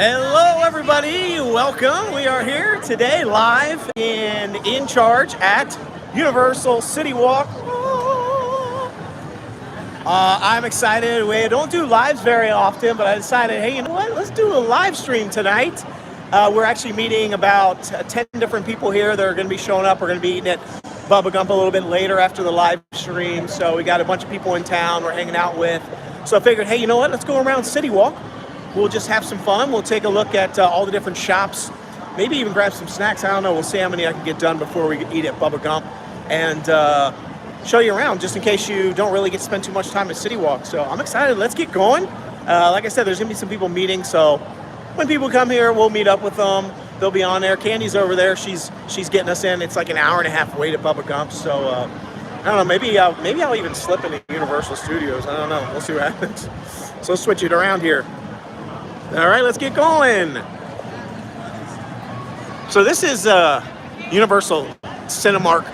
Hello everybody, welcome. We are here today live and in charge at Universal Citywalk. I'm excited. We don't do lives very often, but I decided, hey, you know what? Let's do a live stream tonight. We're actually meeting about 10 different people here that are going to be showing up. We're going to be eating at Bubba Gump a little bit later after the live stream. So we got a bunch of people in town we're hanging out with. So I figured, hey, you know what? Let's go around Citywalk. We'll just have some fun. We'll take a look at all the different shops, maybe even grab some snacks. I don't know. We'll see how many I can get done before we eat at Bubba Gump, and show you around just in case you don't really get to spend too much time at Citywalk. So I'm excited. Let's get going. Like I said, there's going to be some people meeting. So when people come here, we'll meet up with them. They'll be on there. Candy's over there. She's getting us in. It's like an hour and a half wait at Bubba Gump. So I don't know. Maybe I'll even slip into Universal Studios. I don't know. We'll see what happens. So let's switch it around here. All right, let's get going. So this is Universal Cinemark.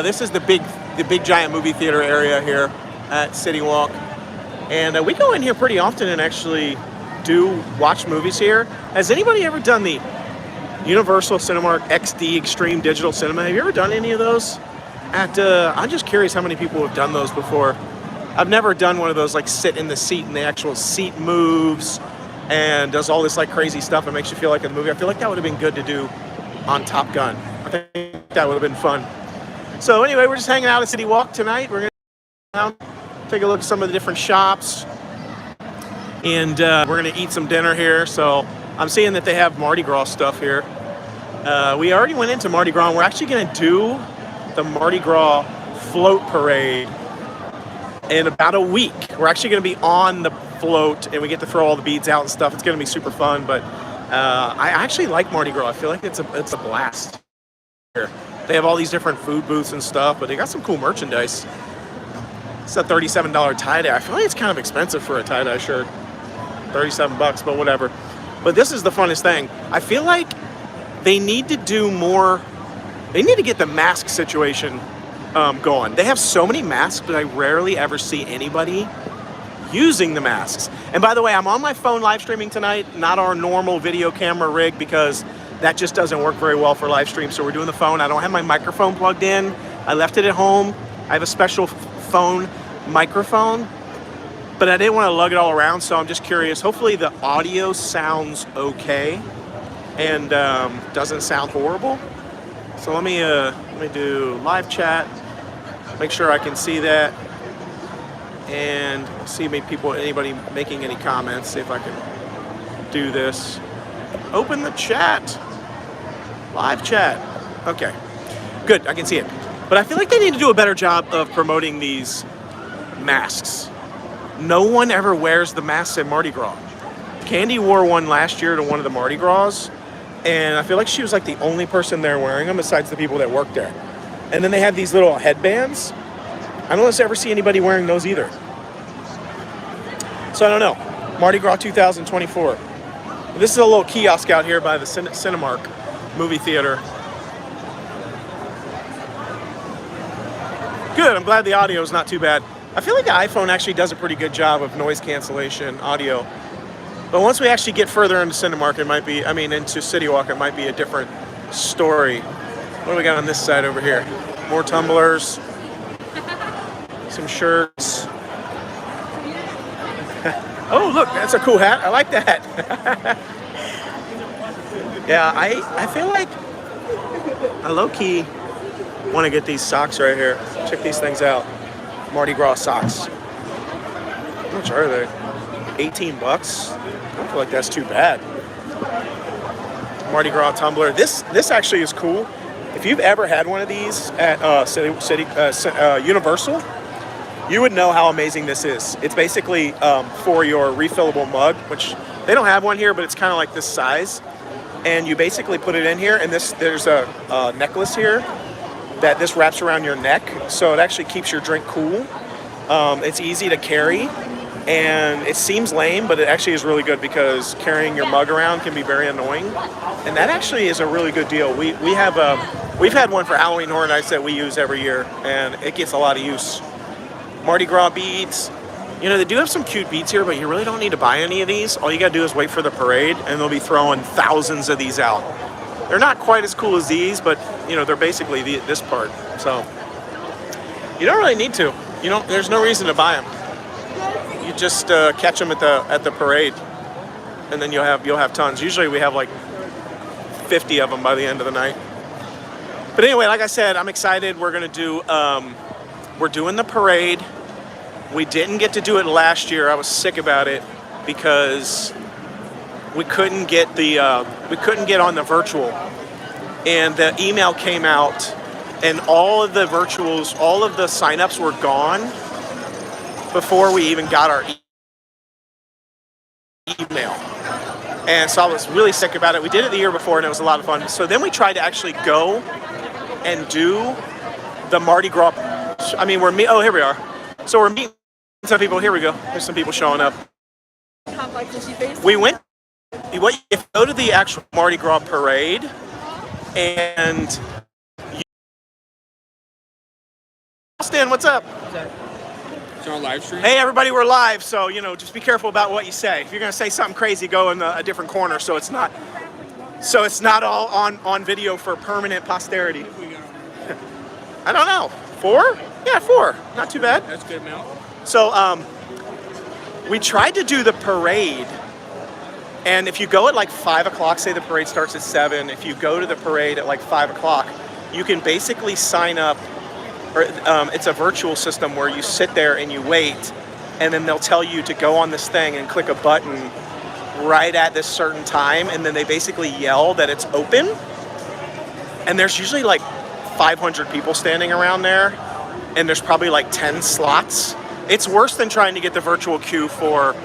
This is the big giant movie theater area here at Citywalk, and we go in here pretty often and actually do watch movies here. Has anybody ever done the Universal Cinemark XD Extreme Digital Cinema? Have you ever done any of those? I'm just curious how many people have done those before. I've never done one of those, like sit in the seat and the actual seat moves and does all this like crazy stuff and makes you feel like in the movie. I feel like that would have been good to do on Top Gun. I think that would have been fun. So anyway, we're just hanging out at Citywalk tonight. We're going to take a look at some of the different shops, and we're going to eat some dinner here. So I'm seeing that they have Mardi Gras stuff here. We already went into Mardi Gras, and we're actually going to do the Mardi Gras float parade in about a week. We're actually going to be on the float, and we get to throw all the beads out and stuff. It's going to be super fun, but I actually like Mardi Gras. I feel like it's a blast here. They have all these different food booths and stuff, but they got some cool merchandise. It's a $37 tie-dye. I feel like it's kind of expensive for a tie-dye shirt. 37 bucks, but whatever. But this is the funnest thing. I feel like they need to do more. They need to get the mask situation going. They have so many masks, but I rarely ever see anybody using the masks. And by the way, I'm on my phone live streaming tonight, not our normal video camera rig, because that just doesn't work very well for live stream. So we're doing the phone. I don't have my microphone plugged in. I left it at home. I have a special phone microphone, but I didn't want to lug it all around. So I'm just curious. Hopefully the audio sounds okay and doesn't sound horrible. So let me do live chat. Make sure I can see that and see anybody making any comments. See if I can do this. Open the chat. Live chat. Okay, good, I can see it. But I feel like they need to do a better job of promoting these masks. No one ever wears the masks at Mardi Gras. Candy wore one last year to one of the Mardi Gras, and I feel like she was like the only person there wearing them besides the people that work there. And then they have these little headbands. I don't ever see anybody wearing those either. So I don't know. Mardi Gras 2024. This is a little kiosk out here by the Cinemark movie theater. Good, I'm glad the audio is not too bad. I feel like the iPhone actually does a pretty good job of noise cancellation audio. But once we actually get further into Cinemark, into Citywalk, it might be a different story. What do we got on this side over here? More tumblers, some shirts. Oh, look, that's a cool hat. I like that. Yeah, I feel like I low-key want to get these socks right here. Check these things out. Mardi Gras socks. How much are they? 18 bucks? I don't feel like that's too bad. Mardi Gras tumbler. This actually is cool. If you've ever had one of these at Universal, you would know how amazing this is. It's basically for your refillable mug, which they don't have one here, but it's kind of like this size. And you basically put it in here, and there's a necklace here that this wraps around your neck, so it actually keeps your drink cool. It's easy to carry, and it seems lame, but it actually is really good because carrying your mug around can be very annoying. And that actually is a really good deal. We've had one for Halloween Horror Nights that we use every year, and it gets a lot of use. Mardi Gras beads, You know, they do have some cute beats here, but you really don't need to buy any of these. All you gotta do is wait for the parade, and they'll be throwing thousands of these out. They're not quite as cool as these, but you know, they're basically this part. So you don't really need to. You don't. There's no reason to buy them. You just catch them at the parade, and then you'll have tons. Usually we have like 50 of them by the end of the night. But anyway, like I said, I'm excited. We're gonna do. We're doing the parade. We didn't get to do it last year. I was sick about it because we couldn't get on the virtual, and the email came out, and all of the virtuals, all of the signups were gone before we even got our email. And so I was really sick about it. We did it the year before, and it was a lot of fun. So then we tried to actually go and do the Mardi Gras. I mean, oh, here we are. So we're meeting some people. Here we go. There's some people showing up. We went. You go to the actual Mardi Gras parade, and Austin, what's up? It's on live stream. Hey, everybody, we're live. So you know, just be careful about what you say. If you're gonna say something crazy, go in a different corner so it's not all on video for permanent posterity. I don't know. 4? Yeah, 4. Not too bad. That's good, Mel. So we tried to do the parade, and if you go at like 5 o'clock, say the parade starts at 7, if you go to the parade at like 5 o'clock, you can basically sign up, or it's a virtual system where you sit there and you wait, and then they'll tell you to go on this thing and click a button right at this certain time, and then they basically yell that it's open, and there's usually like 500 people standing around there, and there's probably like 10 slots. It's worse than trying to get the virtual queue for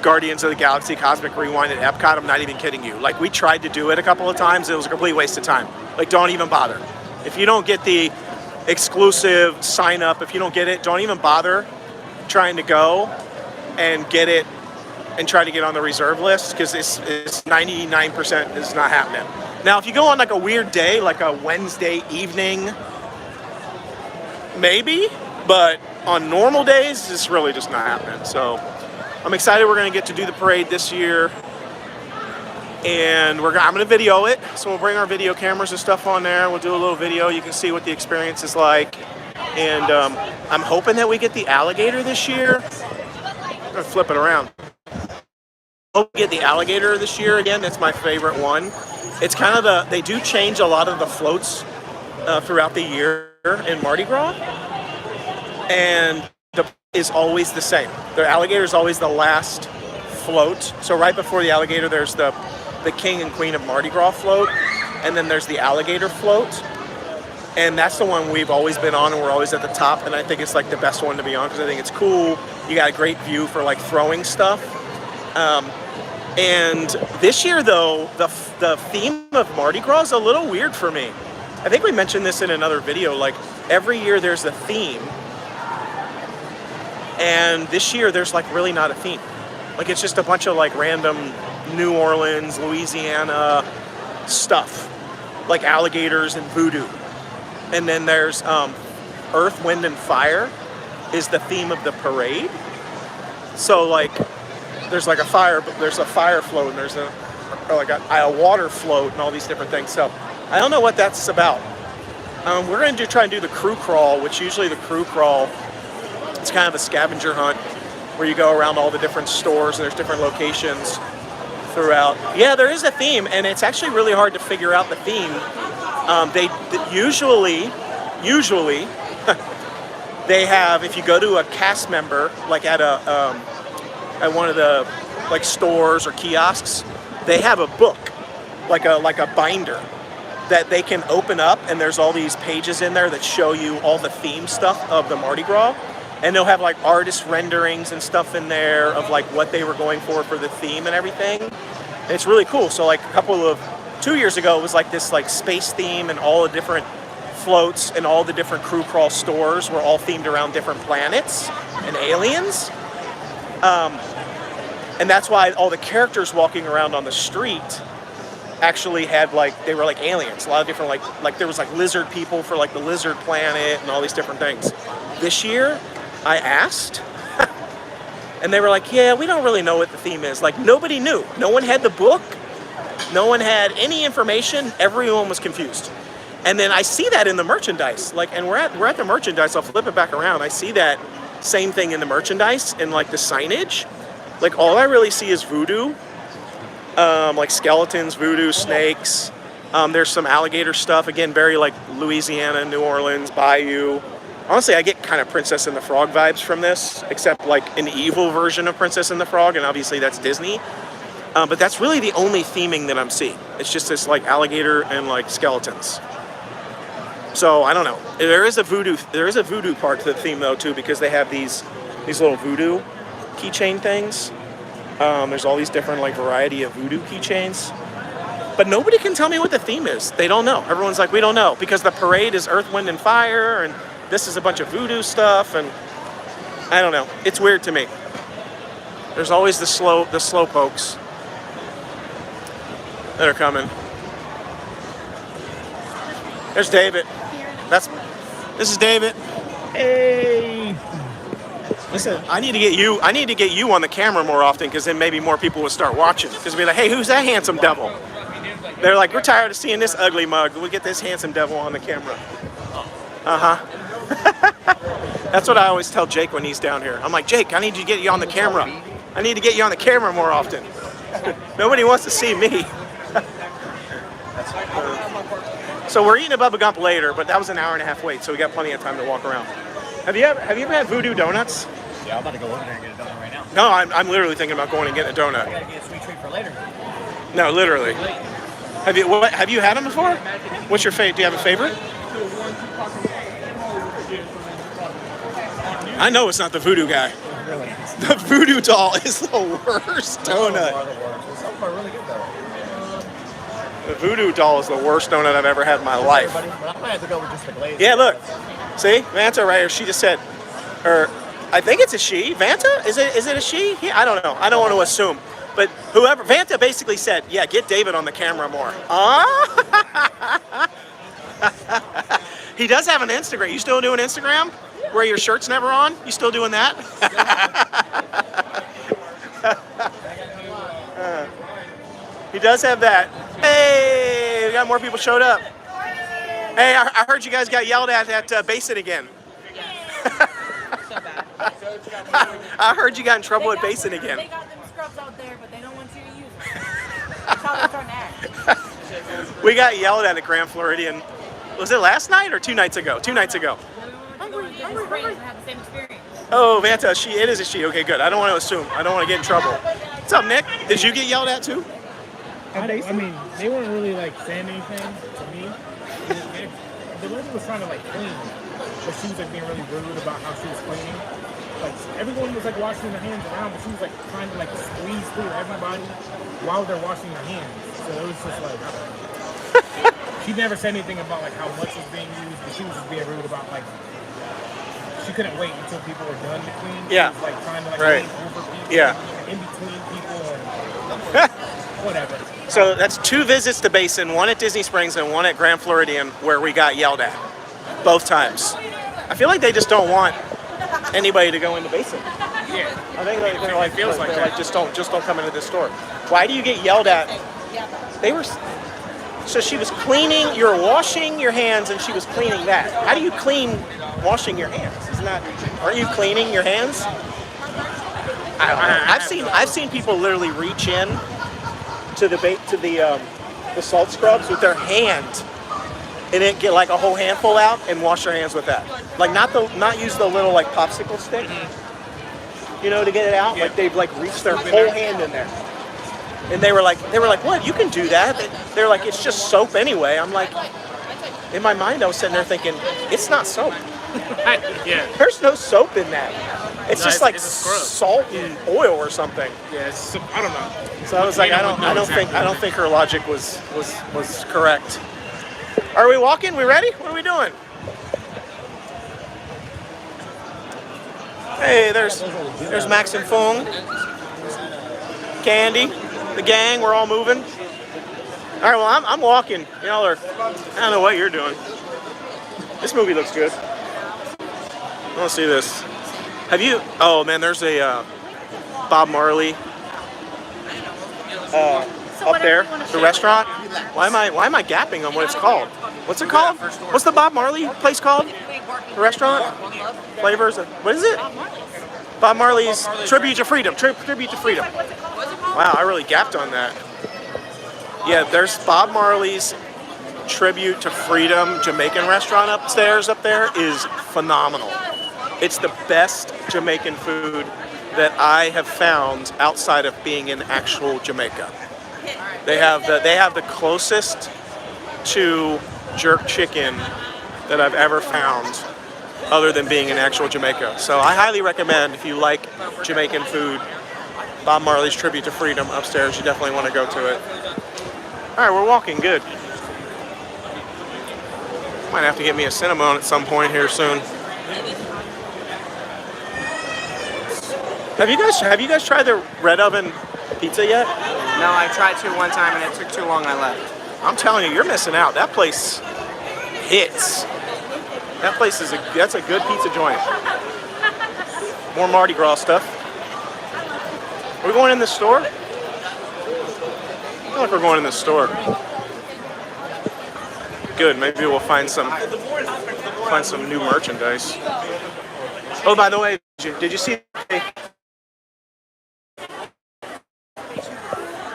Guardians of the Galaxy Cosmic Rewind at Epcot. I'm not even kidding you. Like, we tried to do it a couple of times. It was a complete waste of time. Like, don't even bother. If you don't get the exclusive sign up, if you don't get it, don't even bother trying to go and get it and try to get on the reserve list, because it's 99% is not happening. Now, if you go on like a weird day, like a Wednesday evening, maybe, but on normal days, it's really just not happening. So I'm excited we're going to get to do the parade this year, and I'm going to video it. So we'll bring our video cameras and stuff on there. We'll do a little video. You can see what the experience is like. And I'm hoping that we get the alligator this year. I'm going to flip it around. Hope we get the alligator this year again. That's my favorite one. It's kind of they do change a lot of the floats throughout the year in Mardi Gras, and is always the same. The alligator is always the last float. So right before the alligator, there's the King and Queen of Mardi Gras float, and then there's the alligator float, and that's the one we've always been on, and we're always at the top. And I think it's like the best one to be on because I think it's cool. You got a great view for like throwing stuff. And this year, though, the theme of Mardi Gras is a little weird for me. I think we mentioned this in another video. Like, every year there's a theme, and this year there's like really not a theme. Like, it's just a bunch of like random New Orleans, Louisiana stuff, like alligators and voodoo. And then there's Earth, Wind, and Fire is the theme of the parade. So like, there's like a fire float, and there's a water float, and all these different things. So I don't know what that's about. We're going to try and do the crew crawl, which usually the crew crawl, it's kind of a scavenger hunt where you go around all the different stores, and there's different locations throughout. Yeah, there is a theme, and it's actually really hard to figure out the theme. They usually they have, if you go to a cast member, like at one of the like stores or kiosks, they have a book, like a binder that they can open up, and there's all these pages in there that show you all the theme stuff of the Mardi Gras, and they'll have like artist renderings and stuff in there of like what they were going for the theme and everything. And it's really cool. So like 2 years ago, it was like this like space theme, and all the different floats and all the different crew crawl stores were all themed around different planets and aliens. And that's why all the characters walking around on the street actually had like, they were like aliens. A lot of different like there was like lizard people for like the lizard planet and all these different things. This year, I asked, And they were like, yeah, we don't really know what the theme is. Like, nobody knew. No one had the book. No one had any information. Everyone was confused. And then I see that in the merchandise. Like, and we're at the merchandise. I'll flip it back around. I see that same thing in the merchandise and like the signage. Like, all I really see is voodoo. Like skeletons, voodoo, snakes. There's some alligator stuff. Again, very like Louisiana, New Orleans, Bayou. Honestly, I get kind of Princess and the Frog vibes from this, except like an evil version of Princess and the Frog, and obviously that's Disney. But that's really the only theming that I'm seeing. It's just this like alligator and like skeletons. So I don't know. There is a voodoo part to the theme though too, because they have these little voodoo keychain things. There's all these different like variety of voodoo keychains. But nobody can tell me what the theme is. They don't know. Everyone's like, we don't know, because the parade is Earth, Wind, and Fire, and this is a bunch of voodoo stuff, and I don't know. It's weird to me. There's always the slow pokes that are coming. There's David. This is David. Hey. Listen, I need to get you on the camera more often, because then maybe more people will start watching. Because we'll be like, hey, who's that handsome devil? They're like, we're tired of seeing this ugly mug. We'll get this handsome devil on the camera. That's what I always tell Jake when he's down here. I'm like, Jake, I need to get you on the camera. I need to get you on the camera more often. Nobody wants to see me. So we're eating a Bubba Gump later, but that was an hour and a half wait, so we got plenty of time to walk around. Have you ever had Voodoo Donuts? Yeah, I'm about to go over there and get a donut right now. No, I'm literally thinking about going and getting a donut. I gotta get a sweet treat for later. No, literally. Have you had them before? What's your favorite? Do you have a favorite? I know it's not the voodoo guy. Really? The voodoo doll is the worst donut. Some are really good though. The voodoo doll is the worst donut I've ever had in my life. But I might have to go with just the glaze. Yeah, look. See? Vanta right here. She just said, or I think it's a she. Vanta? Is it a she? Yeah, I don't know. I don't want to assume. But whoever, Vanta basically said, yeah, get David on the camera more. He does have an Instagram. You still doing Instagram? Where your shirt's never on? You still doing that? He does have that. Hey, we got more people showed up. Hey, I heard you guys got yelled at Basin again. I heard you got in trouble at Basin again. They got them scrubs out there, but they don't want you to use them. That's how they're starting to act. We got yelled at Grand Floridian. Was it last night or 2 nights ago? 2 nights ago. Oh, Vanta, it is a she. Okay, good. I don't want to assume. I don't want to get in trouble. What's up, Nick? Did you get yelled at too? I mean, they weren't really like saying anything to me. The lady was trying to like clean, but she was like being really rude about how she was cleaning. Like everyone was like washing their hands around, but she was like trying to like squeeze through everybody while they're washing their hands. So it was just like, I don't know. She never said anything about like how much was being used, but she was just being rude about like she couldn't wait until people were done to clean. Yeah. She was like trying to like Right. lean over people, Yeah. in between people, and whatever. So that's 2 visits to Basin, one at Disney Springs and one at Grand Floridian, where we got yelled at both times. I feel like they just don't want anybody to go into Basin. Yeah. I think they're like, feels like they're like just don't come into this store. Why do you get yelled at? They were. So she was cleaning. You're washing your hands, and she was cleaning that. How do you clean washing your hands? Isn't that? Aren't you cleaning your hands? I've seen people literally reach in to the salt scrubs with their hand, and then get like a whole handful out and wash their hands with that. Like not use the little like popsicle stick, you know, to get it out. Like they've like reached their whole hand in there. And they were like, what? You can do that? They're like, it's just soap anyway. I'm like, in my mind, I was sitting there thinking, it's not soap. Yeah. There's no soap in that. It's No, just like it's a scrub. salt and oil or something. Yeah, it's, I don't know. So I was like, I don't think her logic was correct. Are we walking? We ready? What are we doing? Hey, there's Max and Fung, Candy, the gang. We're all moving. All right, well, I'm walking. Y'all are. I don't know what you're doing. This movie looks good. I want to see this. Have you? Oh man, there's a Bob Marley up there, the restaurant. Why am I gapping on what it's called? What's it called? What's the Bob Marley place called? The restaurant? Flavors? What is it? Bob Marley's Tribute to Freedom. Tribute to Freedom. Wow, I really gapped on that. Yeah, there's Bob Marley's Tribute to Freedom Jamaican restaurant upstairs up there is phenomenal. It's the best Jamaican food that I have found outside of being in actual Jamaica. They have the closest to jerk chicken that I've ever found other than being in actual Jamaica. So I highly recommend, if you like Jamaican food, Bob Marley's Tribute to Freedom upstairs. You definitely want to go to it. All right, we're walking good. Might have to get me a cinnamon at some point here soon. Have you guys tried the red oven pizza yet? No, I tried to one time and it took too long. I left. I'm telling you, you're missing out. That place hits. That place that's a good pizza joint. More Mardi Gras stuff. Are we going in this store? I feel like we're going in this store. Good. Maybe we'll find some new merchandise. Oh, by the way, did you see?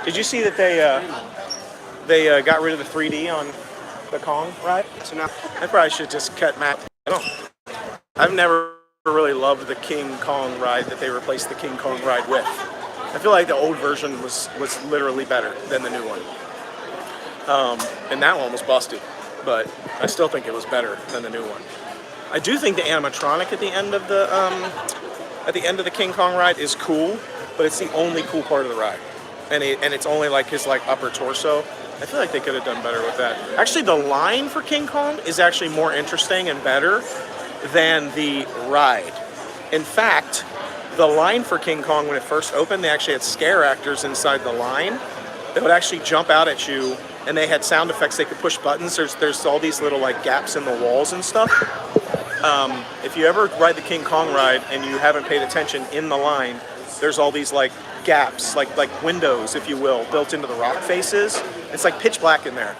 Did you see that they got rid of the 3D on the Kong ride? So now I probably should just cut Matt. I've never really loved the King Kong ride that they replaced the King Kong ride with. I feel like the old version was literally better than the new one. And that one was busted, but I still think it was better than the new one. I do think the animatronic at the end of the King Kong ride is cool, but it's the only cool part of the ride. And it's only like his upper torso. I feel like they could have done better with that. Actually, the line for King Kong is actually more interesting and better than the ride. In fact, the line for King Kong, when it first opened, they actually had scare actors inside the line that would actually jump out at you, and they had sound effects. They could push buttons. There's all these little gaps in the walls and stuff. If you ever ride the King Kong ride and you haven't paid attention in the line, there's all these gaps, like windows, if you will, built into the rock faces. It's like pitch black in there.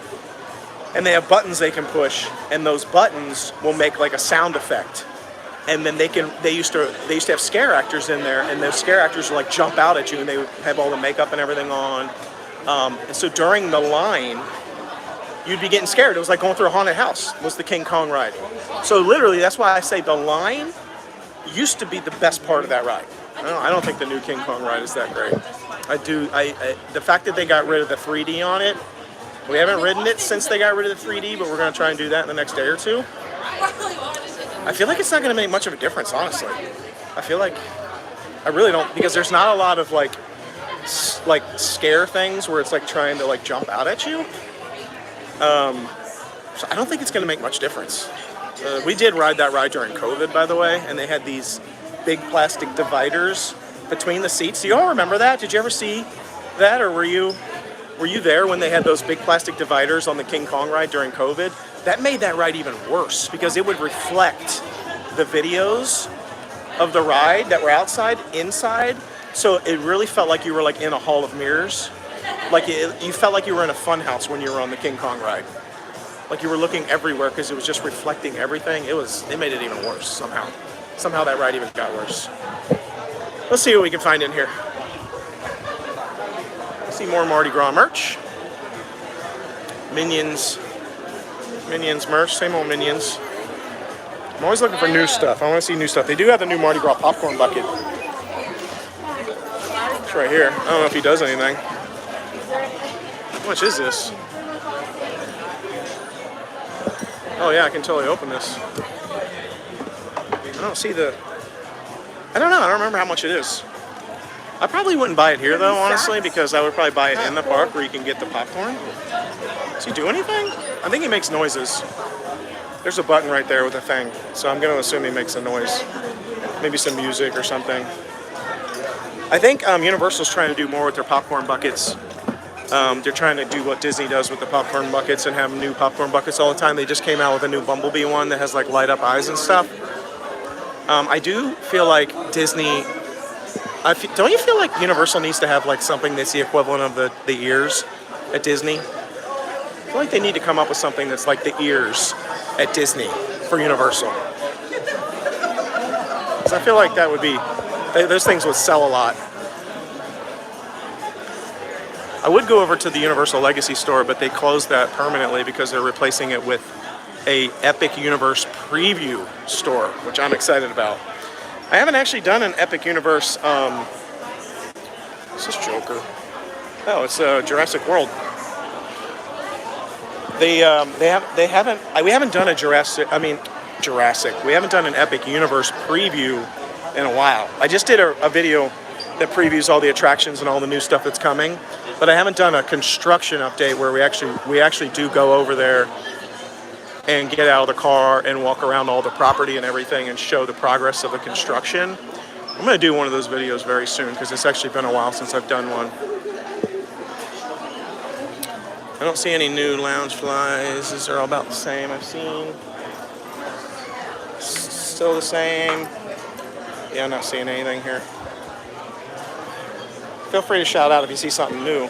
And they have buttons they can push, and those buttons will make a sound effect. And then they used to have scare actors in there, and those scare actors would jump out at you, and they would have all the makeup and everything on. And so during the line, you'd be getting scared. It was like going through a haunted house, was the King Kong ride. So literally, that's why I say the line used to be the best part of that ride. I don't think the new King Kong ride is that great. The fact that they got rid of the 3D on it, we haven't ridden it since they got rid of the 3D, but we're going to try and do that in the next day or two. I feel like it's not going to make much of a difference, honestly. I really don't, because there's not a lot of scare things where it's trying to jump out at you. So I don't think it's going to make much difference. We did ride that ride during COVID, by the way, and they had these big plastic dividers between the seats. Do you all remember that? Did you ever see that, or were you there when they had those big plastic dividers on the King Kong ride during COVID? That made that ride even worse because it would reflect the videos of the ride that were outside, inside. So it really felt like you were in a hall of mirrors. You felt like you were in a fun house when you were on the King Kong ride. You were looking everywhere because it was just reflecting everything. It made it even worse somehow. Somehow that ride even got worse. Let's see what we can find in here. See more Mardi Gras merch. Minions merch, same old Minions. I'm always looking for new stuff. I want to see new stuff. They do have the new Mardi Gras popcorn bucket. It's right here. I don't know if he does anything. How much is this? Oh yeah, I can totally open this. I don't see I don't know. I don't remember how much it is. I probably wouldn't buy it here though, honestly, because I would probably buy it in the park where you can get the popcorn. Does he do anything? I think he makes noises. There's a button right there with a thing, so I'm going to assume he makes a noise. Maybe some music or something. I think Universal's trying to do more with their popcorn buckets. They're trying to do what Disney does with the popcorn buckets and have new popcorn buckets all the time. They just came out with a new Bumblebee one that has light up eyes and stuff. I do feel like Disney don't you feel like Universal needs to have like something that's the equivalent of the ears at Disney? I feel like they need to come up with something that's like the ears at Disney for Universal. 'Cause I feel like that would be, those things would sell a lot. I would go over to the Universal Legacy store, but they closed that permanently because they're replacing it with a Epic Universe preview store, which I'm excited about. I haven't actually done an Epic Universe. Is this Joker? Oh, it's Jurassic World. We haven't done a Jurassic. We haven't done an Epic Universe preview in a while. I just did a video that previews all the attractions and all the new stuff that's coming, but I haven't done a construction update where we actually do go over there and get out of the car and walk around all the property and everything and show the progress of the construction. I'm going to do one of those videos very soon because it's actually been a while since I've done one. I don't see any new lounge flies. These are all about the same I've seen. Still the same. Yeah, I'm not seeing anything here. Feel free to shout out if you see something new.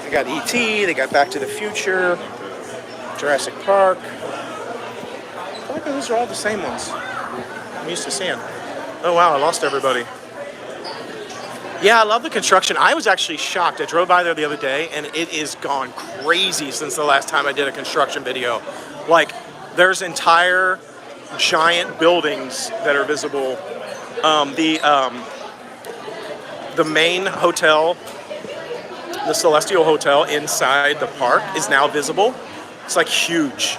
They got E.T., they got Back to the Future, Jurassic Park. I feel like those are all the same ones I'm used to seeing. Oh wow, I lost everybody. Yeah, I love the construction. I was actually shocked. I drove by there the other day and it is gone crazy since the last time I did a construction video. Like, there's entire giant buildings that are visible. The main hotel, the Celestial Hotel inside the park is now visible. It's like huge.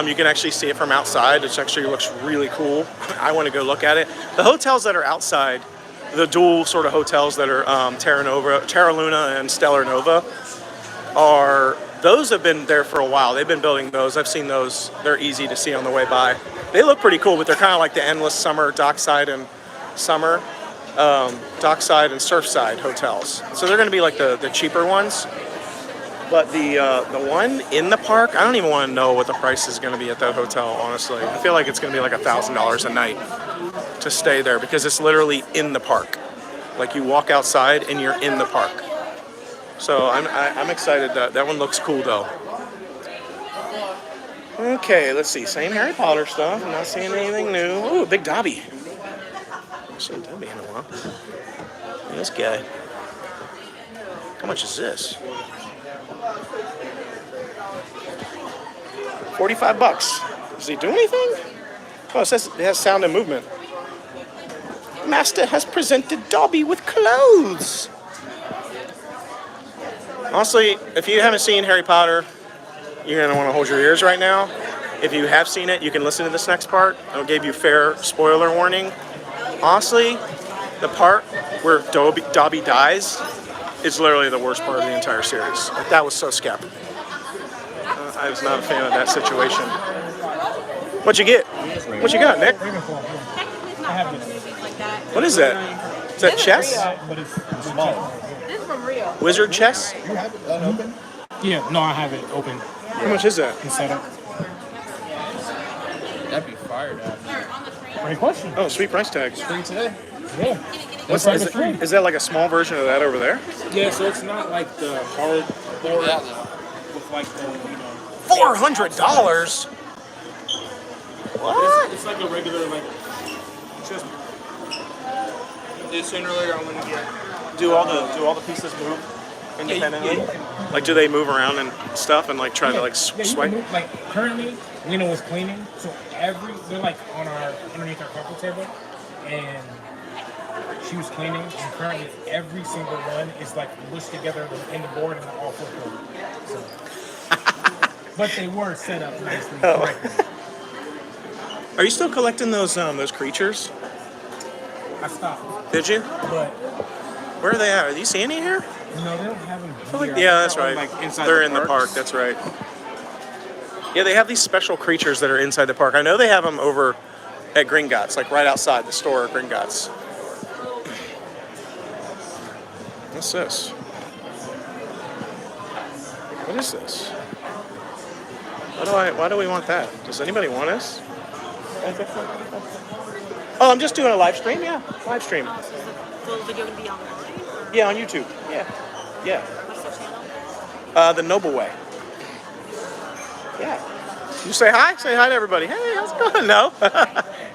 You can actually see it from outside. It actually looks really cool. I want to go look at it. The hotels that are outside, the dual sort of hotels that are Terra Luna and Stellar Nova, those have been there for a while. They've been building those. I've seen those. They're easy to see on the way by. They look pretty cool, but they're kind of like the Endless Summer Dockside and Summer. Dockside and Surfside hotels. So they're going to be like the cheaper ones. But the one in the park, I don't even want to know what the price is going to be at that hotel, honestly. I feel like it's going to be like $1,000 a night to stay there because it's literally in the park. Like you walk outside and you're in the park. So I'm excited. That one looks cool though. Okay, let's see. Same Harry Potter stuff. I'm not seeing anything new. Ooh, Big Dobby. I've seen Dobby in a while. And this guy. How much is this? $45. Does he do anything? Oh, it says it has sound and movement. Master has presented Dobby with clothes. Honestly, if you haven't seen Harry Potter, you're going to want to hold your ears right now. If you have seen it, you can listen to this next part. I'll give you fair spoiler warning. Honestly, the part where Dobby dies is literally the worst part of the entire series. Like, that was so scary. I was not a fan of that situation. What'd you get? What you got, Nick? What is that? Is that chess? But it's small. This is from Rio. Wizard chess? You have it unopened? Yeah, no, I have it open. How much is that? It's set up. That'd be fired up. Great question. Oh, sweet price tag. Free today? Yeah. What's That's is, it, is that like a small version of that over there? Yeah, so it's not like the hard board Yeah. with like the, $400? What? It's like a regular, like, just Sooner or later, I'm gonna get. Do all the pieces move independently? Like, do they move around and stuff and like try to like yeah, you can swipe? move, like, currently, Lena was cleaning, so they're like on underneath our coffee table, and she was cleaning, and currently every single one is like mushed together in the board and all flipped over. So. But they were set up nicely. Correctly. Are you still collecting those creatures? I stopped. Did you? But Where are they at? Are you seeing any here? no, they don't have them I here. think- yeah, that's Or, right. like, inside They're the in the parks? park. That's right. Yeah, they have these special creatures that are inside the park. I know they have them over at Gringotts, like right outside the store at Gringotts. What's this? What is this? Why do we want that? Does anybody want us? Oh, I'm just doing a live stream, yeah. Live stream. Oh, so is the full video gonna be online? Or Yeah, on YouTube. Yeah. Yeah. what's the channel? The Noble Way. Yeah. You say hi? Say hi to everybody. Hey, how's it going? No.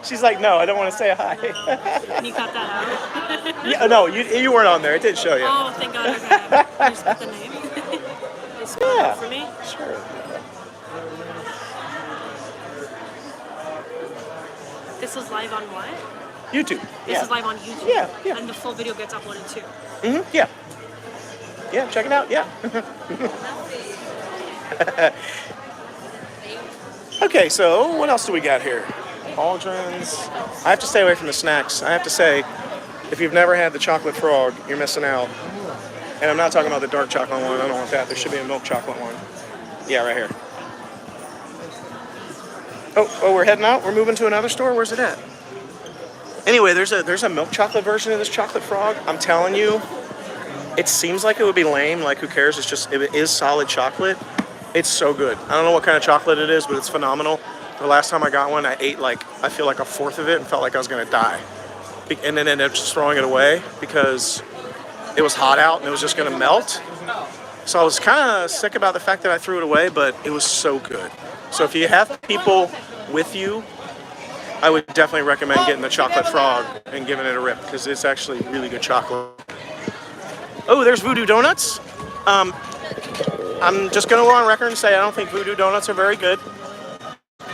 She's like, no, I don't want to say hi. Can you cut that out? Yeah, no, you weren't on there. It didn't show you. Oh, thank God. Okay. You just put the name. They spell it out for me. Sure. This was live on what? YouTube. This Yeah. is live on YouTube. Yeah, yeah. And the full video gets uploaded too. Yeah. Yeah, check it out. Yeah. Okay, so what else do we got here? Cauldrons. I have to stay away from the snacks. I have to say, if you've never had the chocolate frog, you're missing out. And I'm not talking about the dark chocolate one. I don't want that. There should be a milk chocolate one. Yeah, right here. Oh, we're heading out? We're moving to another store? Where's it at? Anyway, there's a milk chocolate version of this chocolate frog. I'm telling you, it seems like it would be lame. Like, who cares? It is solid chocolate. It's so good. I don't know what kind of chocolate it is, but it's phenomenal. The last time I got one, I ate I feel like a fourth of it and felt like I was gonna die. And then ended up just throwing it away because it was hot out and it was just gonna melt. So I was kind of sick about the fact that I threw it away, but it was so good. So if you have people with you, I would definitely recommend getting the chocolate frog and giving it a rip because it's actually really good chocolate. Oh, there's Voodoo Donuts. I'm just going to go on record and say I don't think Voodoo Donuts are very good.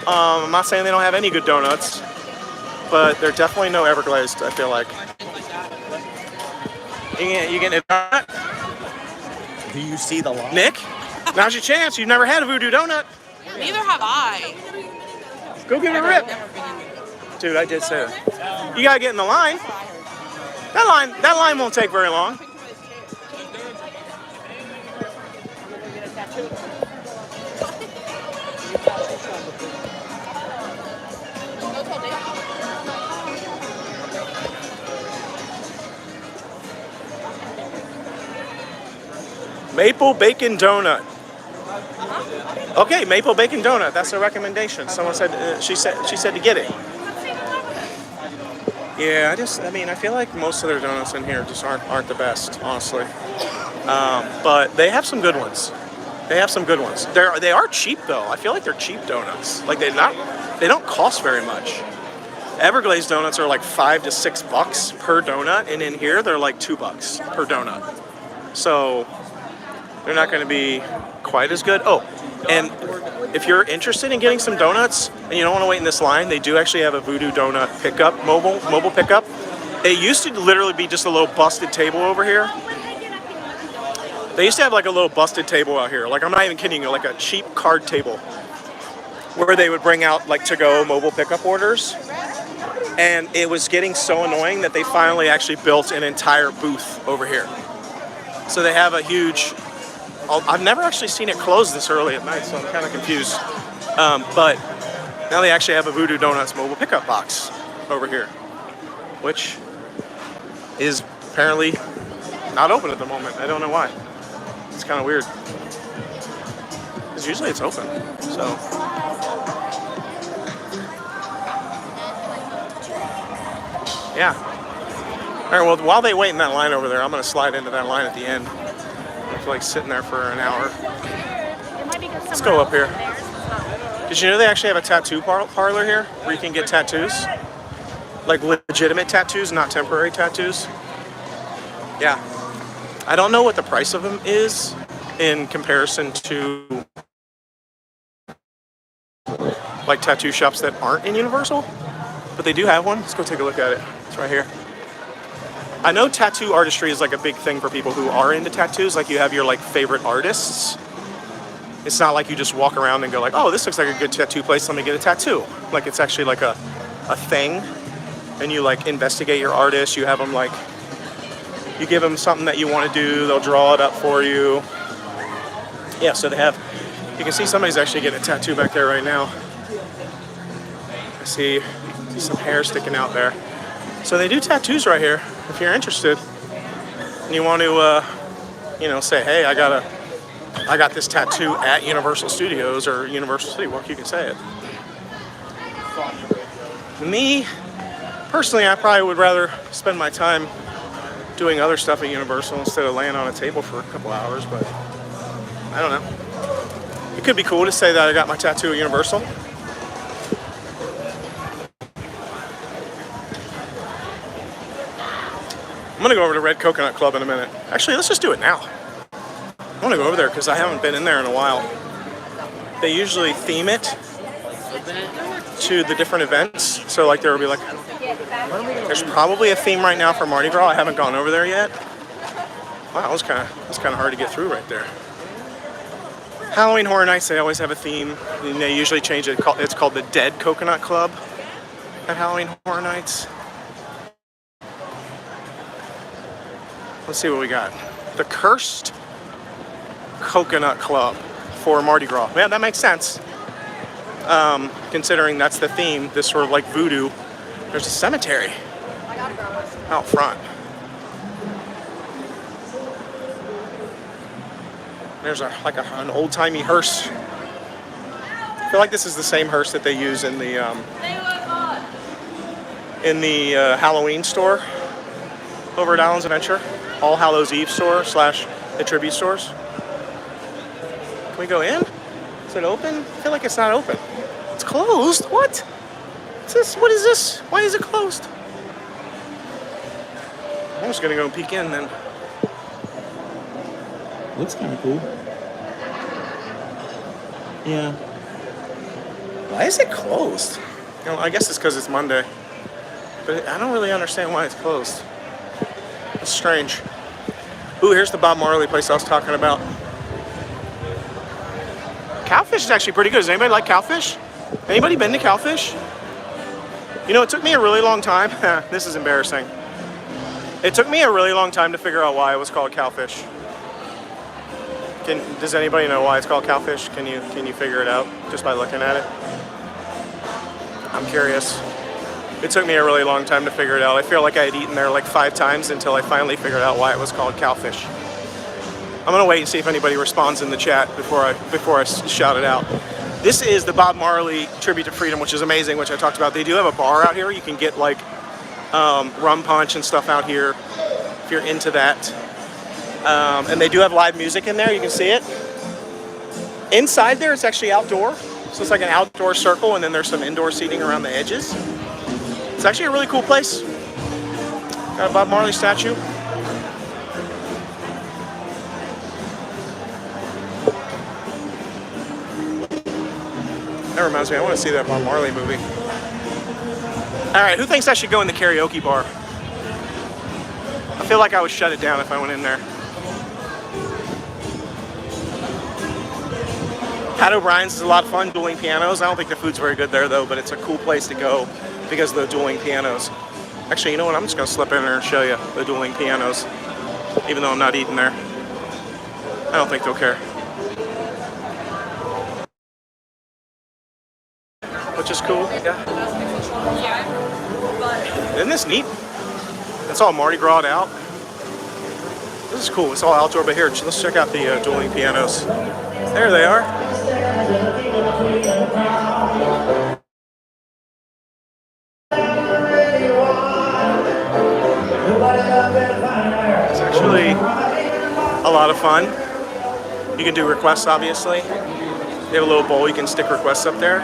I'm not saying they don't have any good donuts, but they're definitely no Everglazed, I feel like. You getting a donut? Do you see the line? Nick, now's your chance. You've never had a Voodoo Donut. Neither have I. Go give it a rip. Dude, I did say that. You got to get in the line. That line won't take very long. Maple bacon donut. Okay, maple bacon donut. That's a recommendation. Someone said she said to get it. Yeah, I feel like most of their donuts in here just aren't the best, honestly. But they have some good ones. They are cheap though. I feel like they're cheap donuts. Like they don't cost very much. Everglazed donuts are like $5 to $6 per donut, and in here they're like $2 per donut. So they're not going to be quite as good. Oh, and if you're interested in getting some donuts and you don't want to wait in this line, they do actually have a Voodoo Donut pickup, mobile pickup. It used to literally be just a little busted table over here. They used to have like a little busted table out here. Like, I'm not even kidding you, like a cheap card table where they would bring out like to-go mobile pickup orders. And it was getting so annoying that they finally actually built an entire booth over here. So they have a huge, I've never actually seen it close this early at night, so I'm kind of confused. But now they actually have a Voodoo Donuts mobile pickup box over here, which is apparently not open at the moment. I don't know why. It's kind of weird. Because usually it's open, so. Yeah. All right, well, while they wait in that line over there, I'm going to slide into that line at the end. I feel like sitting there for an hour. Let's go up here. Did you know they actually have a tattoo parlor here where you can get tattoos? Like legitimate tattoos, not temporary tattoos. Yeah. I don't know what the price of them is in comparison to like tattoo shops that aren't in Universal, but they do have one. Let's go take a look at it. It's right here. I know tattoo artistry is like a big thing for people who are into tattoos. Like you have your like favorite artists. It's not like you just walk around and go like, oh, this looks like a good tattoo place, let me get a tattoo. Like it's actually like a thing, and you like investigate your artist. You have them like, you give them something that you want to do, they'll draw it up for you. Yeah, so they have, you can see somebody's actually getting a tattoo back there right now. I see some hair sticking out there. So they do tattoos right here. If you're interested and you want to, say, hey, I got this tattoo at Universal Studios or Universal Citywalk, you can say it. Me, Personally, I probably would rather spend my time doing other stuff at Universal instead of laying on a table for a couple hours, but I don't know. It could be cool to say that I got my tattoo at Universal. I'm gonna go over to Red Coconut Club in a minute. Actually, let's just do it now. I wanna go over there because I haven't been in there in a while. They usually theme it to the different events. So like there will be like, there's probably a theme right now for Mardi Gras. I haven't gone over there yet. Wow, that was kind of hard to get through right there. Halloween Horror Nights, they always have a theme. And they usually change it. It's called the Dead Coconut Club at Halloween Horror Nights. Let's see what we got. The Cursed Coconut Club for Mardi Gras. Yeah, that makes sense. Considering that's the theme, this sort of like voodoo. There's a cemetery out front. There's an old-timey hearse. I feel like this is the same hearse that they use in the Halloween store over at Allen's Adventure. All Hallows Eve store / the tribute stores. Can we go in? Is it open? I feel like it's not open. It's closed? What? What's this? What is this? Why is it closed? I'm just gonna go peek in then. Looks kind of cool. Yeah. Why is it closed? You know, I guess it's because it's Monday. But I don't really understand why it's closed. It's strange. Ooh, here's the Bob Marley place I was talking about. Cowfish is actually pretty good. Does anybody like Cowfish? Anybody been to Cowfish? You know, it took me a really long time. This is embarrassing. It took me a really long time to figure out why it was called Cowfish. Does anybody know why it's called Cowfish? Can you figure it out just by looking at it? I'm curious. It took me a really long time to figure it out. I feel like I had eaten there like 5 times until I finally figured out why it was called Cowfish. I'm gonna wait and see if anybody responds in the chat before I shout it out. This is the Bob Marley Tribute to Freedom, which is amazing, which I talked about. They do have a bar out here. You can get like rum punch and stuff out here if you're into that. And they do have live music in there. You can see it. Inside there, it's actually outdoor. So it's like an outdoor circle, and then there's some indoor seating around the edges. It's actually a really cool place. Got a Bob Marley statue. That reminds me, I want to see that Bob Marley movie. All right, who thinks I should go in the karaoke bar? I feel like I would shut it down if I went in there. Pat O'Brien's is a lot of fun, dueling pianos. I don't think the food's very good there though, but it's a cool place to go because of the dueling pianos. Actually, you know what? I'm just gonna slip in there and show you the dueling pianos, even though I'm not eating there. I don't think they'll care. Which is cool. Yeah. Isn't this neat? It's all Mardi Gras out. This is cool. It's all outdoor, but here, let's check out the dueling pianos. There they are. It's actually a lot of fun. You can do requests, obviously. They have a little bowl, you can stick requests up there.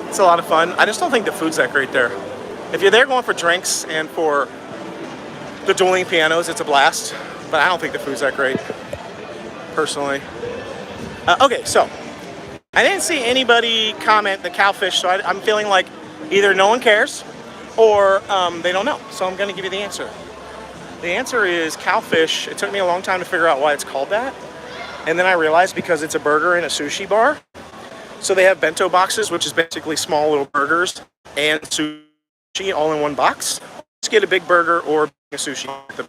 It's a lot of fun. I just don't think the food's that great there. If you're there going for drinks and for the dueling pianos, it's a blast. But I don't think the food's that great, personally. Okay, so I didn't see anybody comment the Cowfish, so I'm feeling like either no one cares or they don't know. So I'm going to give you the answer. The answer is Cowfish. It took me a long time to figure out why it's called that. And then I realized because it's a burger and a sushi bar. So they have bento boxes, which is basically small little burgers and sushi all in one box. Just get a big burger or a sushi. But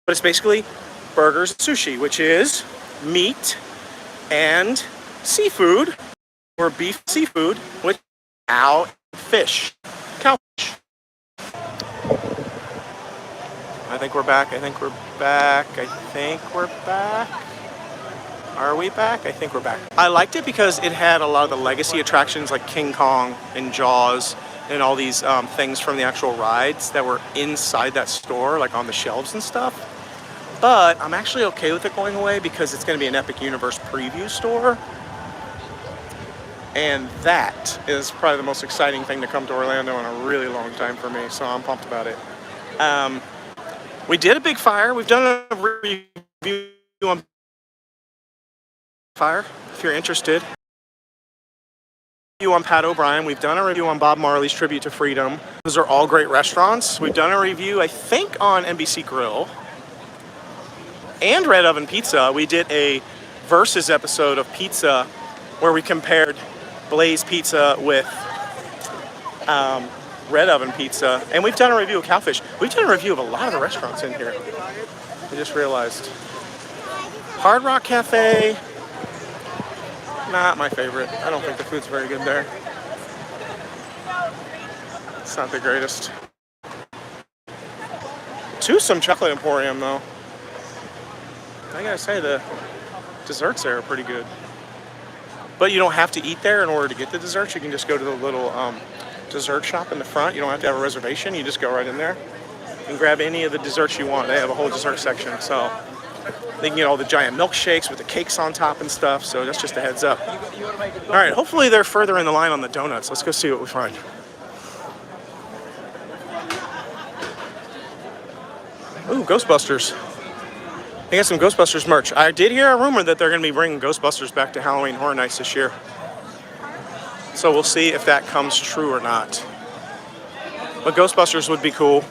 it's basically burgers and sushi, which is meat and seafood, or beef seafood, with cow fish. Cowfish. I think we're back. Are we back? I think we're back. I liked it because it had a lot of the legacy attractions like King Kong and Jaws and all these things from the actual rides that were inside that store, like on the shelves and stuff. But I'm actually okay with it going away because it's going to be an Epic Universe preview store. And that is probably the most exciting thing to come to Orlando in a really long time for me. So I'm pumped about it. We did a big fire. We've done a review on fire, if you're interested. On Pat O'Brien. We've done a review on Bob Marley's Tribute to Freedom. Those are all great restaurants. We've done a review, I think, on NBC Grill and Red Oven Pizza. We did a Versus episode of pizza where we compared Blaze Pizza with Red Oven Pizza. And we've done a review of Cowfish. We've done a review of a lot of the restaurants in here. I just realized. Hard Rock Cafe. Not my favorite. I don't think the food's very good there. It's not the greatest. Some Chocolate Emporium, though. I gotta say, the desserts there are pretty good. But you don't have to eat there in order to get the desserts. You can just go to the little dessert shop in the front. You don't have to have a reservation. You just go right in there and grab any of the desserts you want. They have a whole dessert section, so they can get all the giant milkshakes with the cakes on top and stuff. So that's just a heads up. All right, hopefully they're further in the line on the donuts. Let's go see what we find. Ooh, Ghostbusters. They got some Ghostbusters merch. I did hear a rumor that they're going to be bringing Ghostbusters back to Halloween Horror Nights this year. So we'll see if that comes true or not. But Ghostbusters would be cool.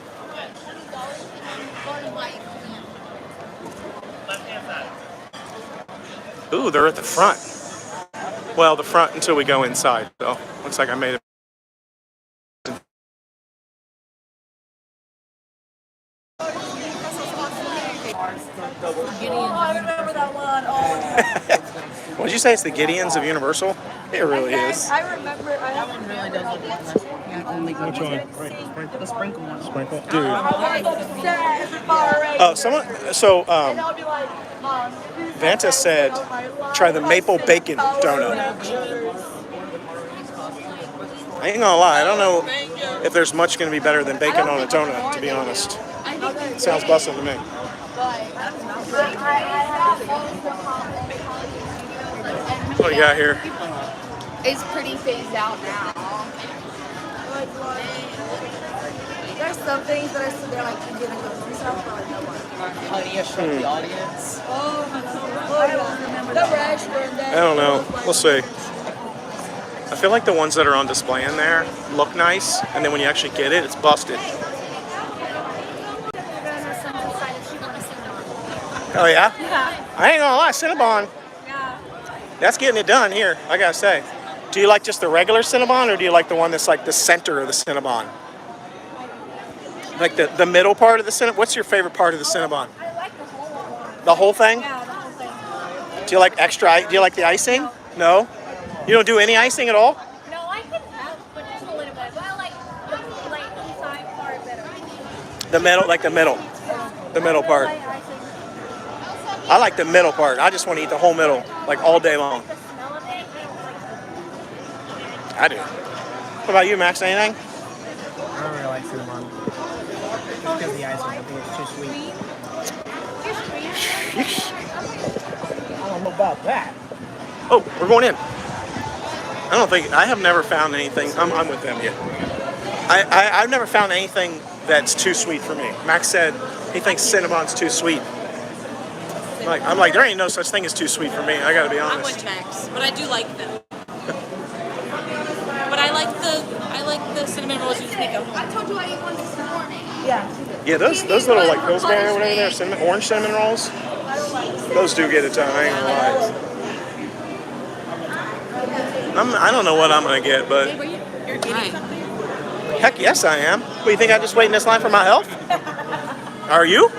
Ooh, they're at the front. Well, the front until we go inside. So looks like I made it. I remember that one. Oh, What'd you say? It's the Gideons of Universal? It really is. I remember. I have That one really does look nice. Yeah, only Which one? the sprinkle one. Sprinkle? Dude. Oh, Oh, someone. So, I'll be like, Mom, Vanta said, try the maple bacon donut. I ain't gonna lie, I don't know if there's much gonna be better than bacon on a donut, to be honest. Sounds busting to me. What do you got here? It's pretty phased out now. There's some things that are still there, like Indiana Jones and stuff, but no one. Honey, I showed the audience. The restaurant. I don't know. We'll see. I feel like the ones that are on display in there look nice, and then when you actually get it, it's busted. Oh yeah? Yeah. I ain't gonna lie, Cinnabon. Yeah. That's getting it done here, I gotta say. Do you like just the regular Cinnabon, or do you like the one that's like the center of the Cinnabon? Like the middle part of the Cinnabon? What's your favorite part of the Cinnabon? I like the whole one. The whole thing? Yeah, the whole thing. Do you like extra, do you like the icing? No? You don't do any icing at all? No, I can have, but just a little bit. But I like the like inside part better. The middle, like the middle. The middle part. I like the middle part. I just want to eat the whole middle, like all day long. The smell of it, I do. What about you, Max? Anything? I don't really like cinnamon. Just because of the icing, I think it's too sweet. I don't know about that. Oh, we're going in. I have never found anything. I'm with them yet. I've never found anything that's too sweet for me. Max said he thinks Cinnabon's too sweet. I'm like, there ain't no such thing as too sweet for me. I gotta be I'm honest. with Max, but I do like them. But I like the cinnamon rolls you just make at home. I told you I ate one this morning. Yeah, those little like Pillsbury or whatever they're cinnamon, orange cinnamon rolls. Those do get it done. I ain't gonna lie. I don't know what I'm gonna get, but You're getting something? heck yes I am. What, you think I just wait in this line for my health? Are you?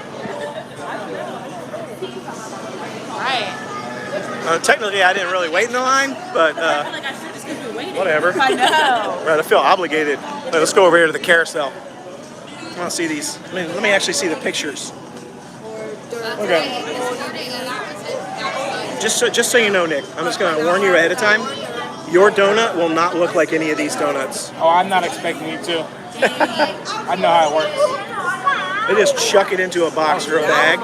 Right. Technically, I didn't really wait in the line, but I feel like I should just because we're waiting. whatever. I know. Right, I feel obligated. Let's go over here to the carousel. I want to see these. Let me actually see the pictures. Okay. Just so you know, Nick, I'm just gonna warn you ahead of time. Your donut will not look like any of these donuts. Oh, I'm not expecting you to. I know how it works. They just chuck it into a box or a bag.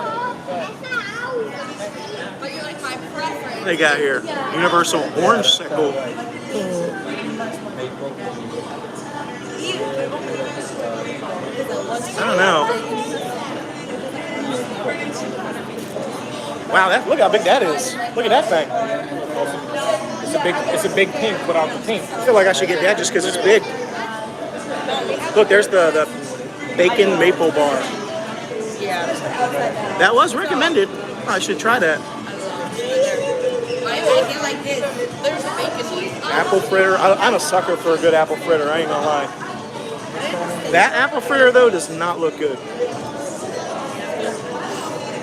What they got here? Universal orange sickle. I don't know. Wow, look how big that is. Look at that thing. It's a big pink without the pink. I feel like I should get that just because it's big. Look, there's the bacon maple bar. Yeah. That was recommended. I should try that. I like this. There's a bacon one. Apple fritter. I'm a sucker for a good apple fritter. I ain't gonna lie. That apple fritter though does not look good.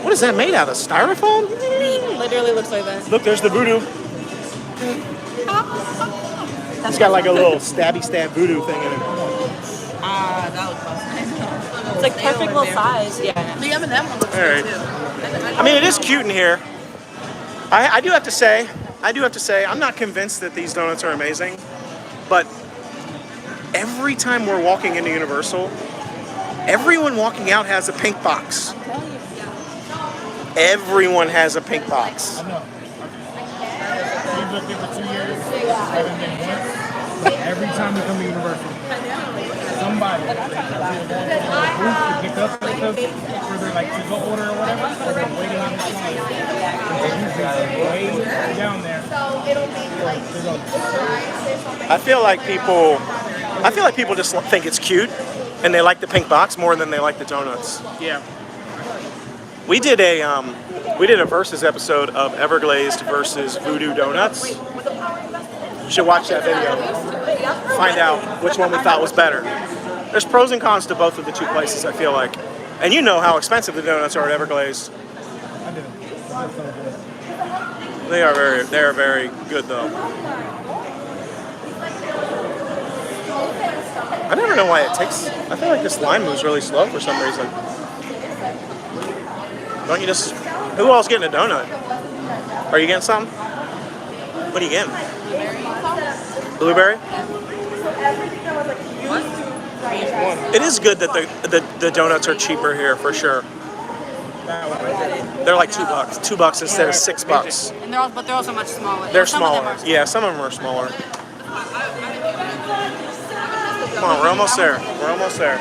What is that made out of? Styrofoam? Literally looks like that. Look, there's the voodoo. It's got like a little stabby stab voodoo thing in it. Ah, that looks awesome. It's like perfect little size. Yeah. The M&M one looks All right. good too. I mean, it is cute in here. I do have to say, I'm not convinced that these donuts are amazing, but every time we're walking into Universal, everyone walking out has a pink box. Everyone has a pink box. I know. We've lived here for 2 years. Haven't been once. But every time we come to Universal, somebody is either going to the booth to pick up stuff for their like to-go order or whatever, or they're waiting on the line. They're usually way down there. I feel like people just think it's cute, and they like the pink box more than they like the donuts. Yeah. We did a versus episode of Everglazed versus Voodoo Donuts. You should watch that video. Find out which one we thought was better. There's pros and cons to both of the two places, I feel like. And you know how expensive the donuts are at Everglazed. I do. They are very good though. I never know why it takes. I feel like this line moves really slow for some reason. Don't you just? Who else getting a donut? Are you getting some? What are you getting? Blueberry. It is good that the donuts are cheaper here for sure. They're like $2. $2 instead of $6. And they're also much smaller. They're Some of them smaller. are Yeah, some of them are smaller. Come on, we're almost there. We're almost there.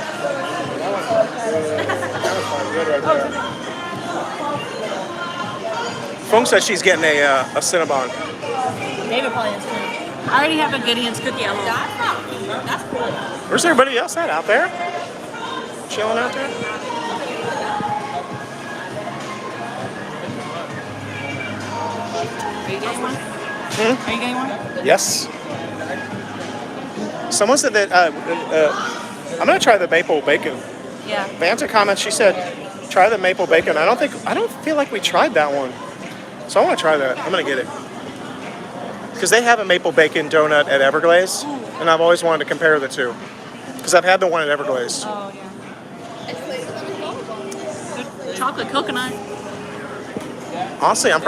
Fung said she's getting a Cinnabon. David probably is too. I already have a Gideon's cookie at home. That's cool. Where's everybody else at? Out there? Chilling out there? Are you getting one? Hmm? Are you getting one? Yes. Someone said that I'm gonna try the maple bacon. Yeah. Vanta comments. She said, "Try the maple bacon." I don't feel like we tried that one, so I want to try that. I'm gonna get it because they have a maple bacon donut at Everglazed, and I've always wanted to compare the two because I've had the one at Everglazed. Oh yeah. Chocolate coconut. Honestly, I'm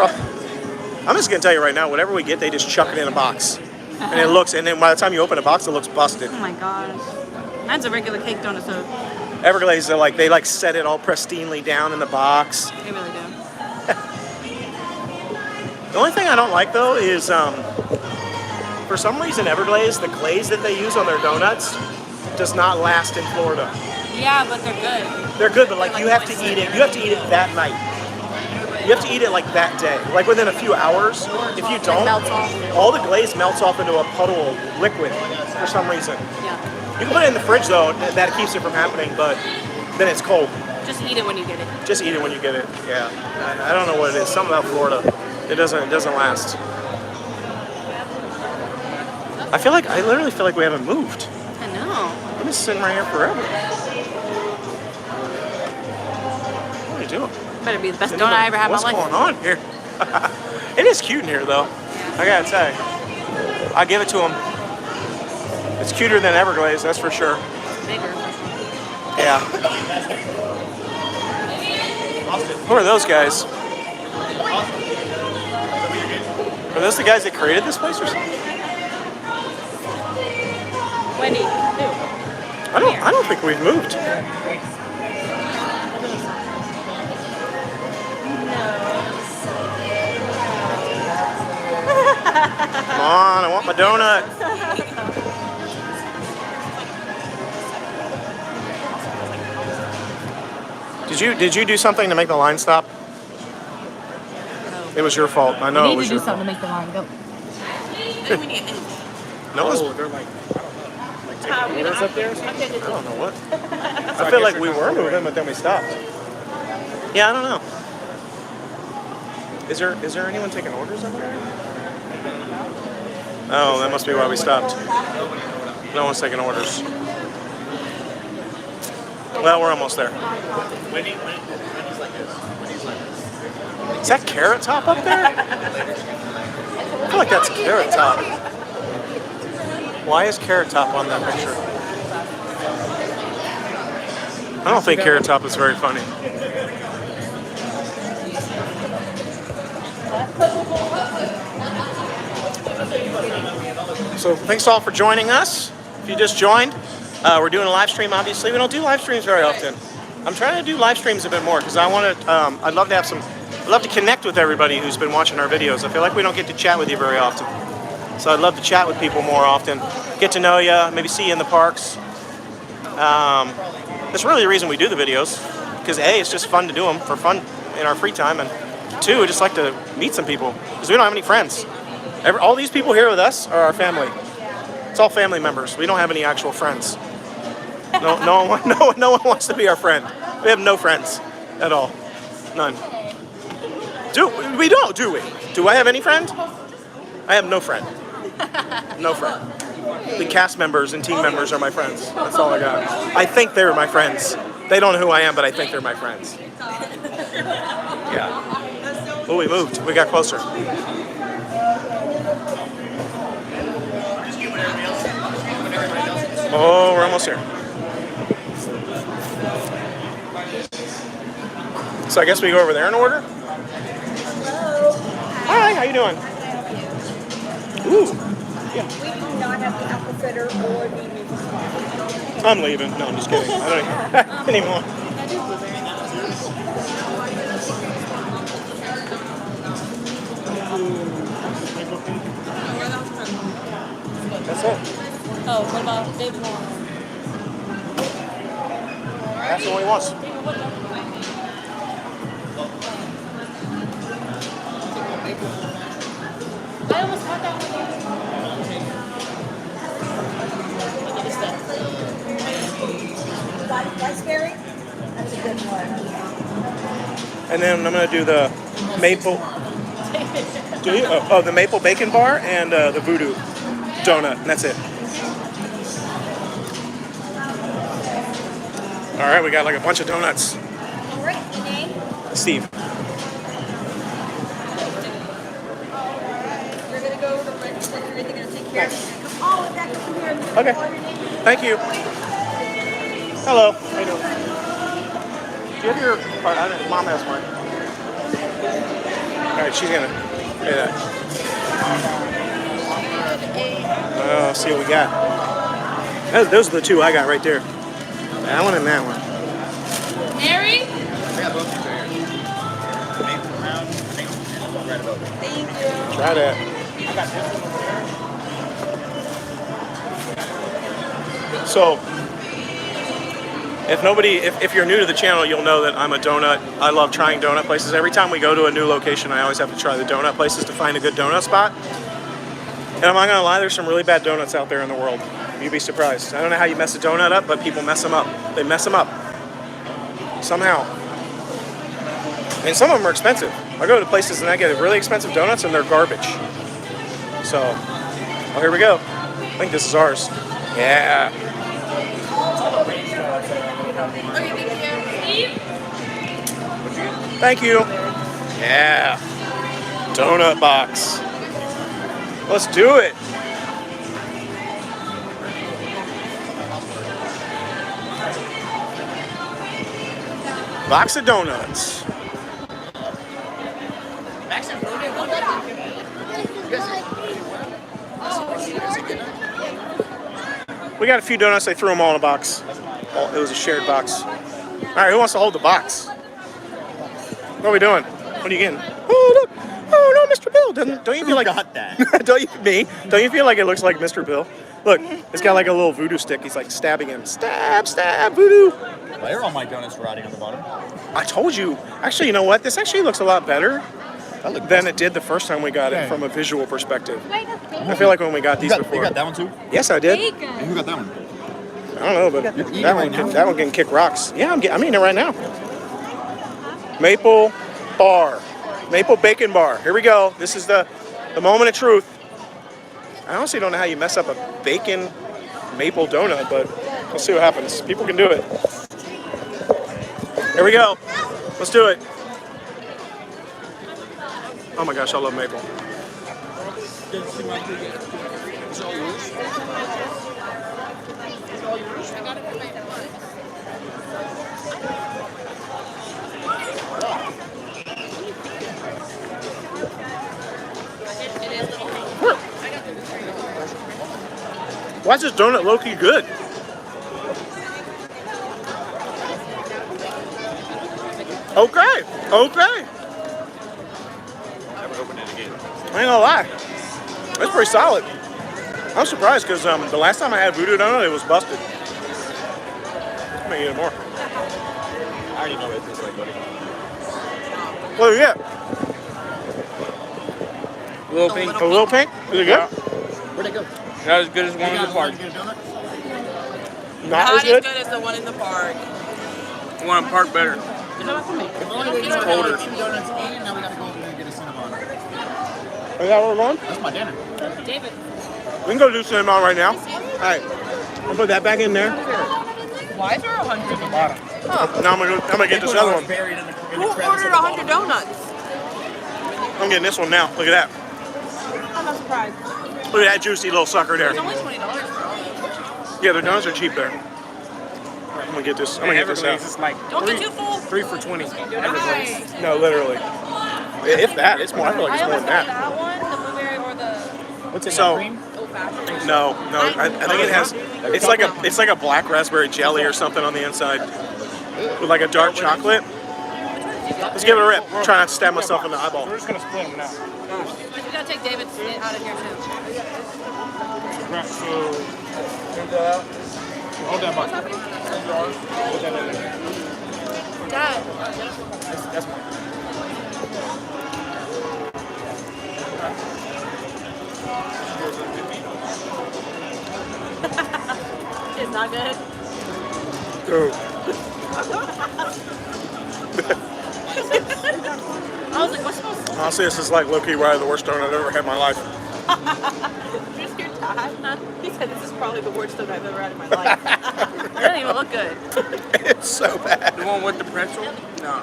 just gonna tell you right now. Whatever we get, they just chuck it in a box, and it looks. And then by the time you open a box, it looks busted. Oh my gosh. Mine's a regular cake donut, so Everglazed, they set it all pristinely down in the box. they really do. The only thing I don't like though is, for some reason, Everglazed, the glaze that they use on their donuts does not last in Florida. Yeah, but they're good. They're good, but like you have to eat it. You have to eat it that night. You have to eat it like that day, like within a few hours. If you don't, melts off. all the glaze melts off into a puddle of liquid for some reason. Yeah. You can put it in the fridge though, that keeps it from happening, but then it's cold. Just eat it when you get it. Just eat it when you get it. Yeah. I don't know what it is. Something about Florida. It doesn't last. I literally feel like we haven't moved. I know. I've been sitting right here forever. What are you doing? Better be the best donut I ever had in my life. What's going on here? It is cute in here though. I gotta say. I give it to them. It's cuter than Everglazed, that's for sure. Bigger. Yeah. Who are those guys? Are those the guys that created this place or something? Wendy, who? I don't think we've moved. Come on, I want my donut. Did you do something to make the line stop? It was your fault. I know it was your fault. to make the line go. No, it was, They're like, I don't know, like taking orders up there or something? I don't know what. I feel like we were moving, but then we stopped. Yeah, I don't know. Is there anyone taking orders up there? Oh, that must be why we stopped. No one's taking orders. Well, we're almost there. Is that Carrot Top up there? I feel like that's Carrot Top. Why is Carrot Top on that picture? I don't think Carrot Top is very funny. So thanks all for joining us. If you just joined, we're doing a live stream. Obviously, we don't do live streams very often. I'm trying to do live streams a bit more because I want to. I'd love to have I'd love to connect with everybody who's been watching our videos. I feel like we don't get to chat with you very often. So I'd love to chat with people more often, get to know you, maybe see you in the parks. That's really the reason we do the videos, because A, it's just fun to do them for fun in our free time, and two, we just like to meet some people because we don't have any friends. All these people here with us are our family. It's all family members. We don't have any actual friends. No one wants to be our friend. We have no friends at all. None. We don't, do we? Do I have any friend? I have no friend. No friend. The cast members and team members are my friends. That's all I got. I think they're my friends. They don't know who I am, but I think they're my friends. Yeah. Oh, we moved. We got closer. Oh, we're almost here. So I guess we go over there in order? Hi, how you doing? Ooh. Yeah. We do not have the apple fritter or the maple sauce. I'm leaving. No, I'm just kidding. I don't have any more. That's it. Oh, what about David Warren? That's what he wants. I almost had that one. Raspberry? That's a good one. And then I'm going to do the maple. The maple bacon bar and the voodoo donut, and that's it. All right, we got like a bunch of donuts. All right, your name? Steve. You're going to go to the register. You're going to take care of it. Oh, that come here. Okay. Thank you. Hello. How you doing? Do you have your card? Mom has mine. All right, she's gonna pay that. See what we got. Those are the two I got right there. That one and that one. Mary? I got both these right here. Maple round, maple right above it. Thank you. Try that. So, if you're new to the channel, you'll know that I'm a donut. I love trying donut places. Every time we go to a new location, I always have to try the donut places to find a good donut spot. And I'm not gonna lie, there's some really bad donuts out there in the world. You'd be surprised. I don't know how you mess a donut up, but people mess them up. They mess them up. Somehow. And some of them are expensive. I go to places and I get really expensive donuts and they're garbage. So, oh, here we go. I think this is ours. Yeah. Thank you. Yeah. Donut box. Let's do it. Box of donuts. We got a few donuts. They threw them all in a box. It was a shared box. All right, who wants to hold the box? What are we doing? What are you getting? Oh, look. Oh, no, Mr. Bill. Don't you feel like... got that? Don't you feel like it looks like Mr. Bill? Look, it's got like a little voodoo stick. He's like stabbing him. Stab, stab, voodoo. Why are all my donuts rotting on the bottom? I told you. Actually, you know what? This actually looks a lot better than it did the first time we got it from a visual perspective. I feel like when we got these before. You got that one too? Yes, I did. And who got that one? I don't know, but that one can kick rocks. Yeah, I'm eating it right now. Maple bar. Maple bacon bar. Here we go. This is the moment of truth. I honestly don't know how you mess up a bacon maple donut, but we'll see what happens. People can do it. Here we go. Let's do it. Oh my gosh, I love maple. Why is this donut low-key good? Okay. Never opened it again. I ain't gonna lie. That's pretty solid. I'm surprised because the last time I had voodoo donut, it was busted. I'm gonna eat it more. I already know what it tastes like, buddy. What do you get? Little pink. A little pink? Is it good? Where'd it go? Not as good as one in the park. Not as good? as the one in the park. One in the park better. It's colder. 2 donuts in, now we gotta go over there and get a Cinnabon. Is that where we're going? That's my dinner. David. We can go do cinnamon right now. All right. I'll put that back in there. Why is there 100? Now I'm gonna get this other one. Buried in the Who ordered 100 donuts? I'm getting this one now. Look at that. I'm not surprised. Look at that juicy little sucker there. It's only $20 for all. Yeah, their donuts are cheap there. I'm gonna get this. I'm gonna get this out. It's like Don't get too full. 3 for $20. Nice. No, literally. If that, it's more. I feel like it's more than that. That one, the blueberry or the What's it? So- Cream? old fashioned. No. I think it has. It's like a black raspberry jelly or something on the inside with like a dark chocolate. Let's give it a rip. Try not to stab myself in the eyeball. We're just gonna split them now. We gotta take David's out of here too. Right, so hold that box. Put that in there. Dad. That's mine. It's not good. I was like, what's supposed to Honestly, this is like low-key probably the worst donut I've ever had in my life. Just your dad? He said this is probably the worst donut I've ever had in my life. It doesn't even look good. It's so bad. The one with the pretzel? No.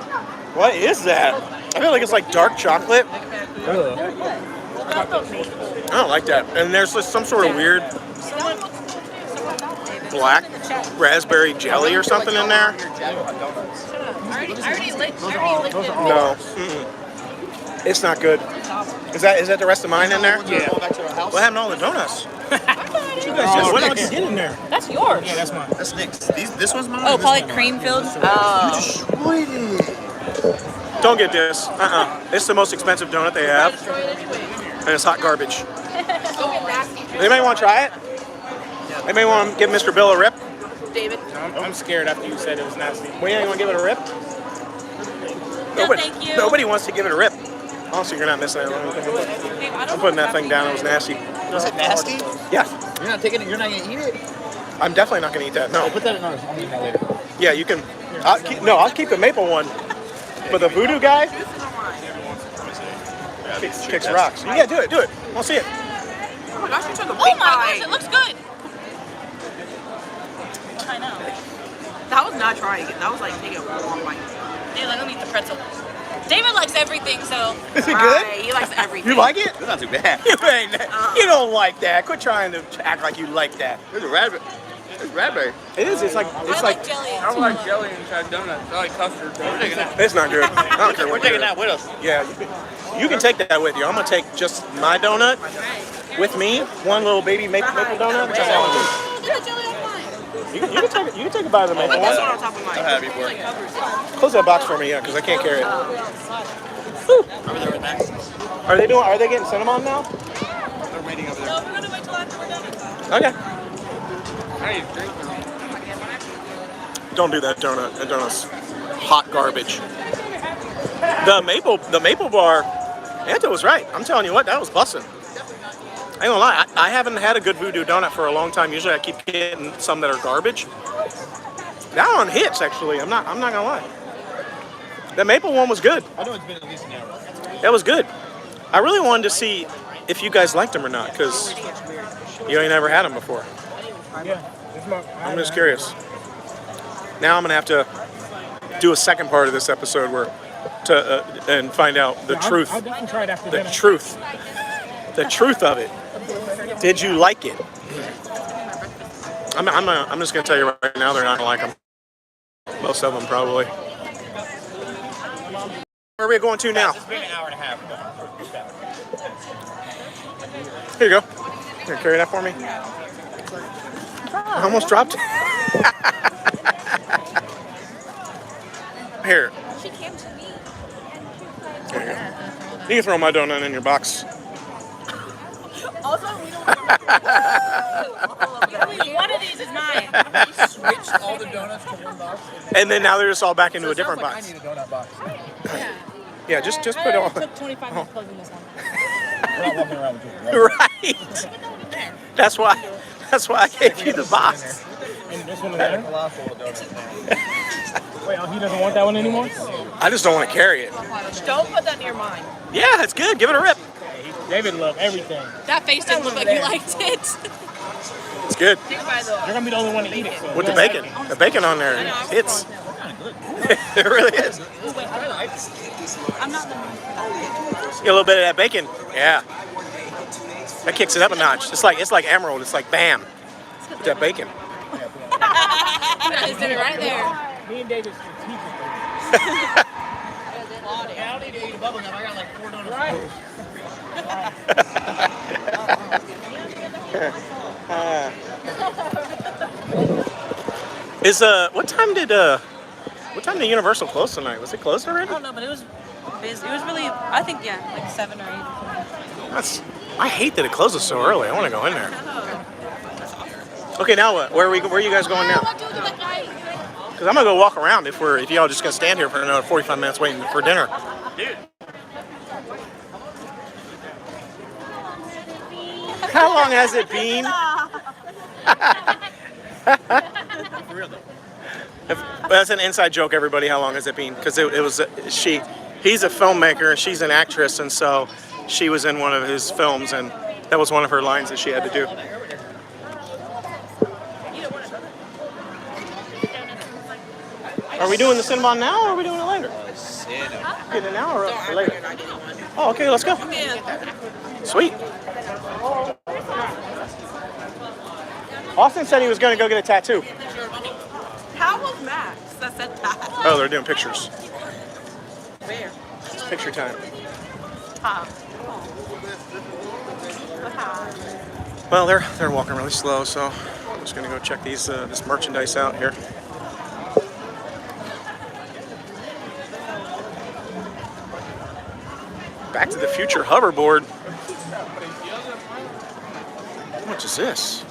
What is that? I feel like it's like dark chocolate. What about the maple? I don't like that. And there's just some sort of weird Someone black raspberry jelly or something in there. I already licked it. No. It's not good. Is that the rest of mine in there? Yeah. What happened to all the donuts? What else is in there? That's yours. Yeah, that's mine. That's Nick's. This one's mine? Oh, probably cream filled. Oh. Don't get this. It's the most expensive donut they have, and it's hot garbage. Anybody want to try it? Anybody want to give Mr. Bill a rip? David. I'm scared after you said it was nasty. Well, you want to give it a rip? No, thank you. Nobody wants to give it a rip. Honestly, you're not missing anything. I'm putting that thing down. It was nasty. Was it nasty? Yeah. You're not taking it? You're not going to eat it? I'm definitely not going to eat that. No. Put that in ours. I'll eat that later. Yeah, you can. I'll keep the maple one. But the voodoo guy kicks rocks. Yeah, do it. I'll see it. Oh my gosh, you took a big bite. Oh my gosh, it looks good. I know. That was not trying it. That was like taking a long bite. Hey, let me eat the pretzel. David likes everything, so. Is it good? Right, he likes everything. You like it? It's not too bad. You don't like that. Quit trying to act like you like that. There's a raspberry. It's raspberry. It is. It's like jelly. I don't like jelly inside donuts. I like custard. it's not good. I don't care. We're what taking you do. that with us. Yeah, you can take that with you. I'm gonna take just my donut with me. One little baby maple donut. Which I want to do. You can take a bite of the maple This one one. on top of mine. I'll have you for it. Close that box for me, yeah, because I can't carry it. Over there with Max. Are they getting cinnamon now? They're waiting over there. No, we're gonna wait till after we're done. Okay. I need a drink for me. Don't do that donut. That donut's hot garbage. The maple bar, Anto was right. I'm telling you what, that was bussin'. I ain't gonna lie, I haven't had a good voodoo donut for a long time. Usually I keep getting some that are garbage. That one hits actually. I'm not gonna lie. The maple one was good. I know it's been at least an hour. That was good. I really wanted to see if you guys liked them or not, because you ain't never had them before. Yeah. I'm just curious. Now I'm gonna have to do a second part of this episode and find out the truth. I'll definitely try it after The dinner. truth. The truth of it. Did you like it? I'm just gonna tell you right now, they're not gonna like them. Most of them probably. Where are we going to now? It's been an hour and a half. Here you go. Here, carry that for me. I almost dropped it. Here. She came to me. There you go. You can throw my donut in your box. Also, we don't. One of these is mine. Switched all the donuts to one box. And then now they're just all back into a different I box. need a donut box. Yeah, just put it on. It took 25 minutes closing this one. We're not walking around with just Right. That's why I gave you the box. And this one is there? colossal donuts now. Wait, oh, he doesn't want that one anymore? I just don't want to carry it. Don't put that near mine. Yeah, it's good. Give it a rip. David loved everything. That face didn't look like he liked it. It's good. Take a bite though. You're gonna be the only one to eat it. So With the bacon. The bacon on there hits. It really is. I'm not the one for that. Get a little bit of that bacon. Yeah. That kicks it up a notch. It's like emerald. It's like bam. With that bacon. That is it right there. Me and David strategically. I don't need to eat a bubble gum. I got like 4 donuts. What time did Universal close tonight? Was it closed already? I don't know, but it was busy. It was really, I think, yeah, like 7 or 8. I hate that it closes so early. I want to go in there. Okay, now what? Where are you guys going now? Because I'm gonna go walk around if y'all just gonna stand here for another 45 minutes waiting for dinner. Dude. How long has it been? For real though. That's an inside joke, everybody. How long has it been? Because it was he's a filmmaker and she's an actress, and so she was in one of his films, and that was one of her lines that she had to do. Are we doing the Cinnabon now, or are we doing it later? Getting it now or later? Oh, okay, let's go. Sweet. Austin said he was going to go get a tattoo. How was Max that said that? Oh, they're doing pictures. Where? It's picture time. Well, they're walking really slow, so I'm just going to go check this merchandise out here. Back to the Future hoverboard. How much is this?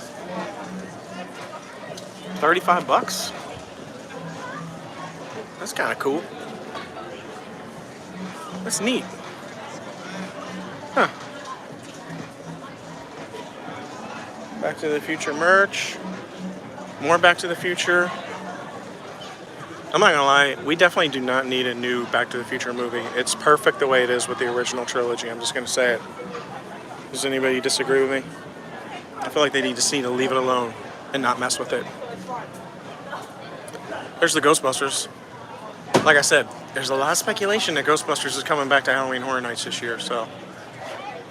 35 bucks? That's kind of cool. That's neat. Huh. Back to the Future merch. More Back to the Future. I'm not gonna lie, we definitely do not need a new Back to the Future movie. It's perfect the way it is with the original trilogy. I'm just gonna say it. Does anybody disagree with me? I feel like they just need to leave it alone and not mess with it. There's the Ghostbusters. Like I said, there's a lot of speculation that Ghostbusters is coming back to Halloween Horror Nights this year, so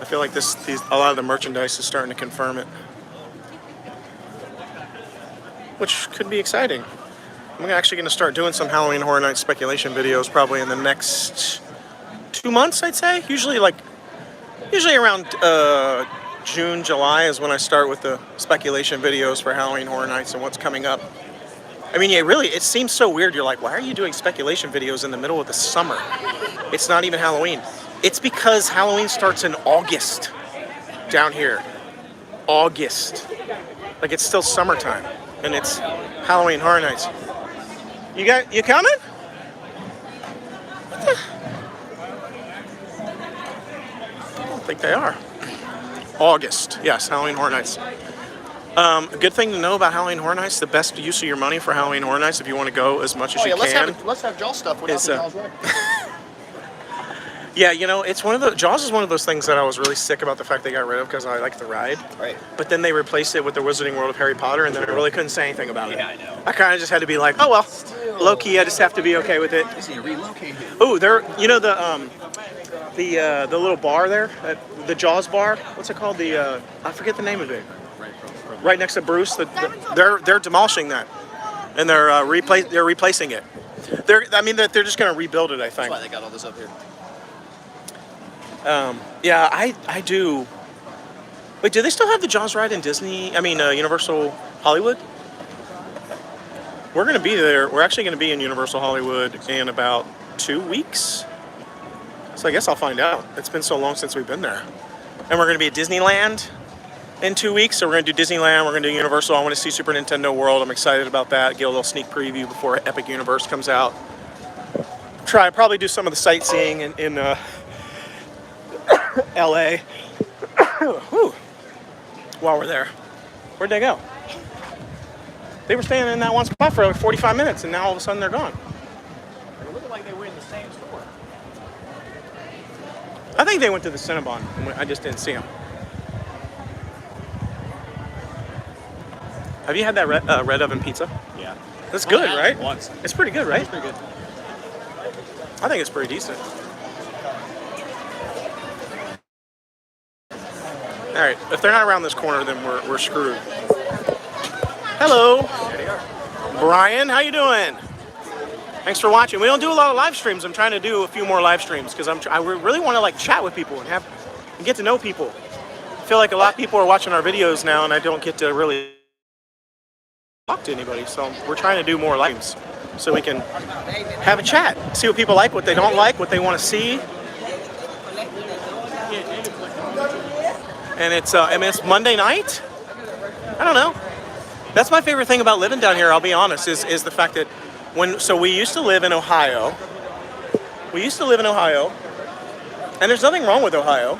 I feel like a lot of the merchandise is starting to confirm it, which could be exciting. I'm actually going to start doing some Halloween Horror Nights speculation videos probably in the next 2 months, I'd say. Usually around June, July is when I start with the speculation videos for Halloween Horror Nights and what's coming up. I mean, yeah, really, it seems so weird. You're like, why are you doing speculation videos in the middle of the summer? It's not even Halloween. It's because Halloween starts in August down here. August. Like, it's still summertime, and it's Halloween Horror Nights. You coming? What the? I don't think they are. August, yes, Halloween Horror Nights. A good thing to know about Halloween Horror Nights, the best use of your money for Halloween Horror Nights, if you want to go as much as you can. Let's have Jaws stuff without the Jaws right. Yeah, you know, it's one of the Jaws is one of those things that I was really sick about the fact they got rid of because I like the ride. Right. But then they replaced it with the Wizarding World of Harry Potter, and then I really couldn't say anything about it. Yeah, I know. I kind of just had to be like, oh well, low key, I just have to be okay with it. Just need to relocate him. Oh, there, you know the little bar there, the Jaws bar. What's it called? I forget the name of it. Right next to Bruce. They're demolishing that, and they're replacing it. They're just gonna rebuild it, I think. That's why they got all this up here. Yeah, I do. Wait, do they still have the Jaws ride in Disney? I mean, Universal Hollywood? We're gonna be there. We're actually gonna be in Universal Hollywood in about 2 weeks. So I guess I'll find out. It's been so long since we've been there. And we're gonna be at Disneyland in 2 weeks. So we're gonna do Disneyland. We're gonna do Universal. I want to see Super Nintendo World. I'm excited about that. Get a little sneak preview before Epic Universe comes out. Probably do some of the sightseeing in LA. Whew. While we're there. Where'd they go? They were staying in that one spot for like 45 minutes, and now all of a sudden they're gone. It looked like they were in the same store. I think they went to the Cinnabon. I just didn't see them. Have you had that red oven pizza? Yeah. That's good, right? Once. It's pretty good, right? It's pretty good. I think it's pretty decent. All right, if they're not around this corner, then we're screwed. Hello. There they are. Brian, how you doing? Thanks for watching. We don't do a lot of live streams. I'm trying to do a few more live streams because I really want to like chat with people and get to know people. I feel like a lot of people are watching our videos now, and I don't get to really talk to anybody. So we're trying to do more live streams so we can have a chat, see what people like, what they don't like, what they want to see. And it's it's Monday night. I don't know. That's my favorite thing about living down here, I'll be honest, is the fact that we used to live in Ohio. And there's nothing wrong with Ohio.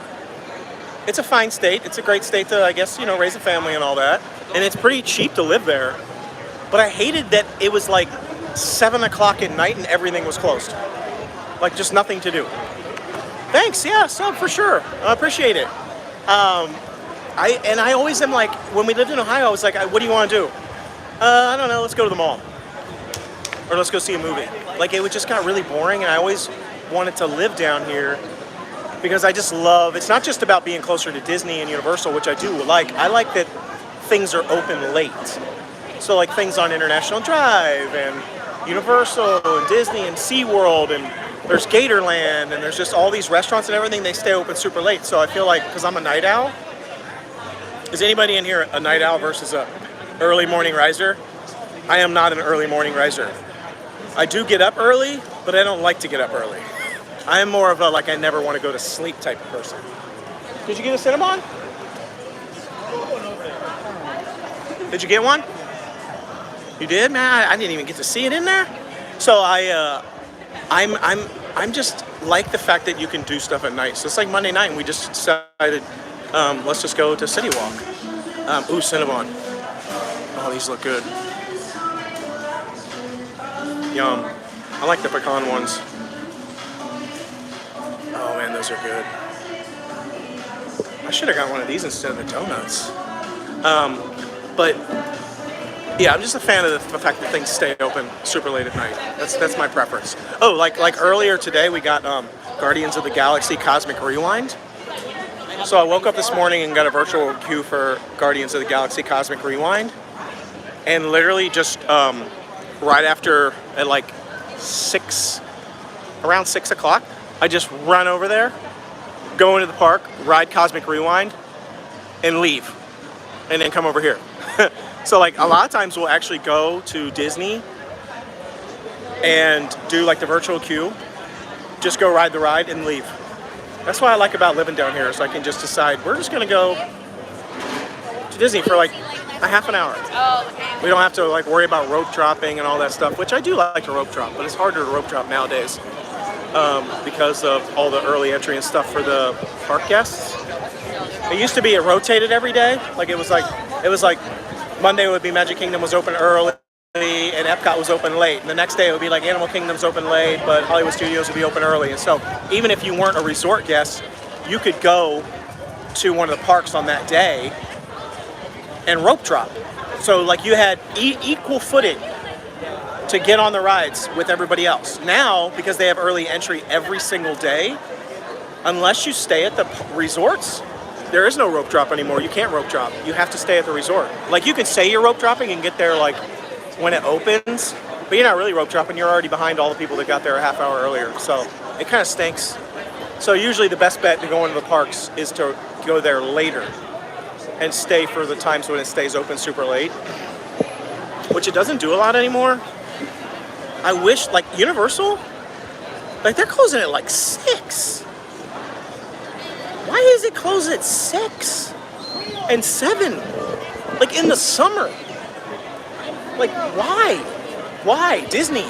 It's a fine state. It's a great state to, I guess, raise a family and all that. And it's pretty cheap to live there. But I hated that it was like 7 o'clock at night and everything was closed. Like just nothing to do. Thanks, yeah, so for sure. I appreciate it. I always am like, when we lived in Ohio, I was like, what do you want to do? I don't know, let's go to the mall. Or let's go see a movie. Like, it just got really boring, and I always wanted to live down here because I just love, it's not just about being closer to Disney and Universal, which I do like. I like that things are open late. So, like, things on International Drive, and Universal, and Disney, and SeaWorld, and there's Gatorland, and there's just all these restaurants and everything, they stay open super late. So I feel like, because I'm a night owl, is anybody in here a night owl versus a early morning riser? I am not an early morning riser. I do get up early, but I don't like to get up early. I am more of a, like, I never want to go to sleep type of person. Did you get a Cinnabon? Did you get one? You did? Man, I didn't even get to see it in there. So I'm just like the fact that you can do stuff at night. So it's like Monday night, and we just decided, let's just go to Citywalk. Ooh, Cinnabon. Oh, these look good. Yum. I like the pecan ones. Oh man, those are good. I should have got one of these instead of the donuts. But yeah, I'm just a fan of the fact that things stay open super late at night. That's my preference. Oh, like earlier today, we got Guardians of the Galaxy Cosmic Rewind. So I woke up this morning and got a virtual queue for Guardians of the Galaxy Cosmic Rewind, and literally just right after at like around 6 o'clock, I just run over there, go into the park, ride Cosmic Rewind, and leave, and then come over here. So like a lot of times we'll actually go to Disney and do like the virtual queue, just go ride the ride and leave. That's what I like about living down here, so I can just decide we're just gonna go to Disney for like a half an hour. We don't have to like worry about rope dropping and all that stuff, which I do like to rope drop, but it's harder to rope drop nowadays because of all the early entry and stuff for the park guests. It used to be it rotated every day. Like it was like Monday would be Magic Kingdom was open early and Epcot was open late. And the next day it would be like Animal Kingdom's open late, but Hollywood Studios would be open early. And so even if you weren't a resort guest, you could go to one of the parks on that day and rope drop. So like you had equal footing to get on the rides with everybody else. Now, because they have early entry every single day, unless you stay at the resorts, there is no rope drop anymore. You can't rope drop. You have to stay at the resort. Like you can say you're rope dropping and get there like when it opens, but you're not really rope dropping. You're already behind all the people that got there a half hour earlier. So it kind of stinks. So usually the best bet to go into the parks is to go there later and stay for the times when it stays open super late, which it doesn't do a lot anymore. I wish, like Universal, like they're closing at like 6. Why is it closed at 6 and 7? Like in the summer. Like why? Why? Disney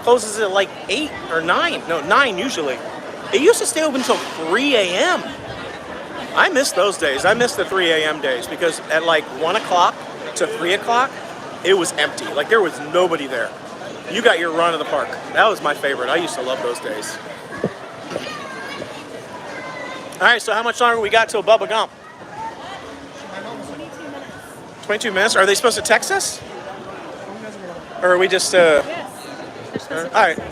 closes at like 8 or 9. No, 9 usually. It used to stay open until 3 a.m. I miss those days. I miss the 3 a.m. days because at like 1 o'clock to 3 o'clock, it was empty. Like there was nobody there. You got your run of the park. That was my favorite. I used to love those days. All right, so how much longer we got till Bubba Gump? 22 minutes. Are they supposed to text us? Or are we just, all right. All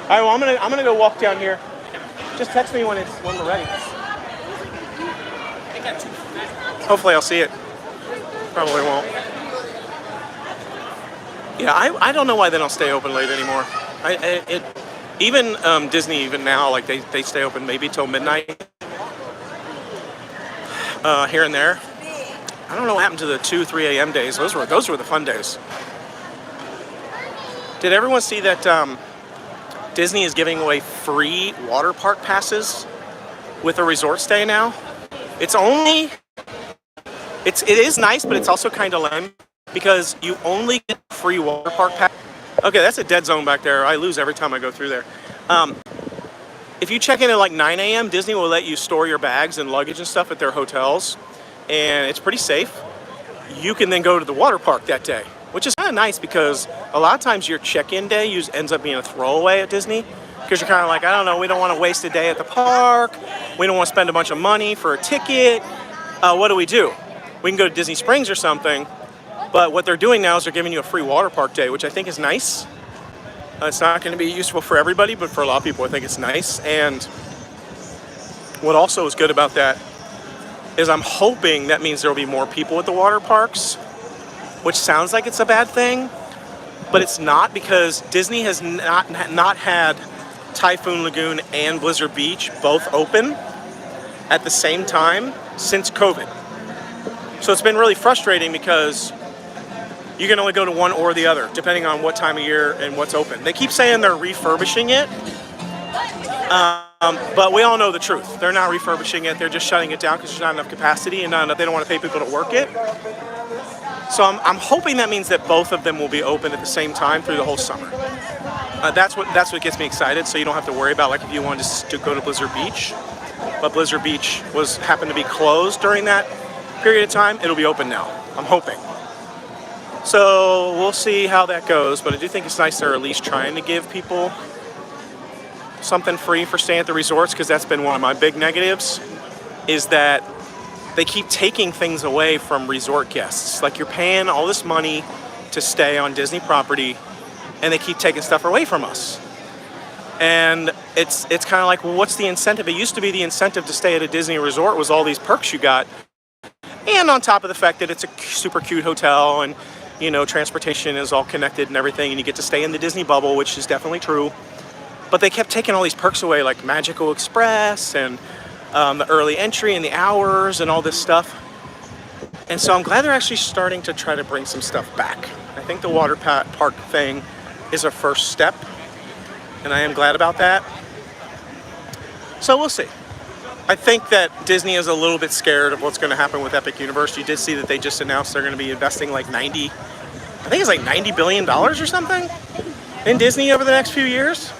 right, well, I'm gonna go walk down here. Just text me when we're ready. Hopefully I'll see it. Probably won't. Yeah, I don't know why they don't stay open late anymore. Even Disney, even now, like they stay open maybe till midnight here and there. I don't know what happened to the 2, 3 a.m. days. Those were the fun days. Did everyone see that Disney is giving away free water park passes with a resort stay now? It is nice, but it's also kind of lame because you only get free water park pass. Okay, that's a dead zone back there. I lose every time I go through there. If you check in at like 9 a.m., Disney will let you store your bags and luggage and stuff at their hotels, and it's pretty safe. You can then go to the water park that day, which is kind of nice because a lot of times your check-in day ends up being a throwaway at Disney because you're kind of like, I don't know, we don't want to waste a day at the park. We don't want to spend a bunch of money for a ticket. What do? We can go to Disney Springs or something. But what they're doing now is they're giving you a free water park day, which I think is nice. It's not going to be useful for everybody, but for a lot of people, I think it's nice. And what also is good about that is I'm hoping that means there will be more people at the water parks, which sounds like it's a bad thing, but it's not because Disney has not had Typhoon Lagoon and Blizzard Beach both open at the same time since COVID. So it's been really frustrating because you can only go to one or the other, depending on what time of year and what's open. They keep saying they're refurbishing it, but we all know the truth. They're not refurbishing it. They're just shutting it down because there's not enough capacity and they don't want to pay people to work it. So I'm hoping that means that both of them will be open at the same time through the whole summer. That's what gets me excited. So you don't have to worry about like if you wanted to go to Blizzard Beach, but Blizzard Beach happened to be closed during that period of time. It'll be open now. I'm hoping. So we'll see how that goes, but I do think it's nice they're at least trying to give people something free for staying at the resorts, because that's been one of my big negatives, is that they keep taking things away from resort guests. Like, you're paying all this money to stay on Disney property, and they keep taking stuff away from us. And it's kind of like, well, what's the incentive? It used to be the incentive to stay at a Disney resort was all these perks you got, and on top of the fact that it's a super cute hotel, and you know, transportation is all connected and everything, and you get to stay in the Disney bubble, which is definitely true. But they kept taking all these perks away, like Magical Express and the early entry and the hours and all this stuff. And so I'm glad they're actually starting to try to bring some stuff back. I think the water park thing is a first step, and I am glad about that. So we'll see. I think that Disney is a little bit scared of what's going to happen with Epic Universe. You did see that they just announced they're going to be investing like I think it's like $90 billion or something in Disney over the next few years.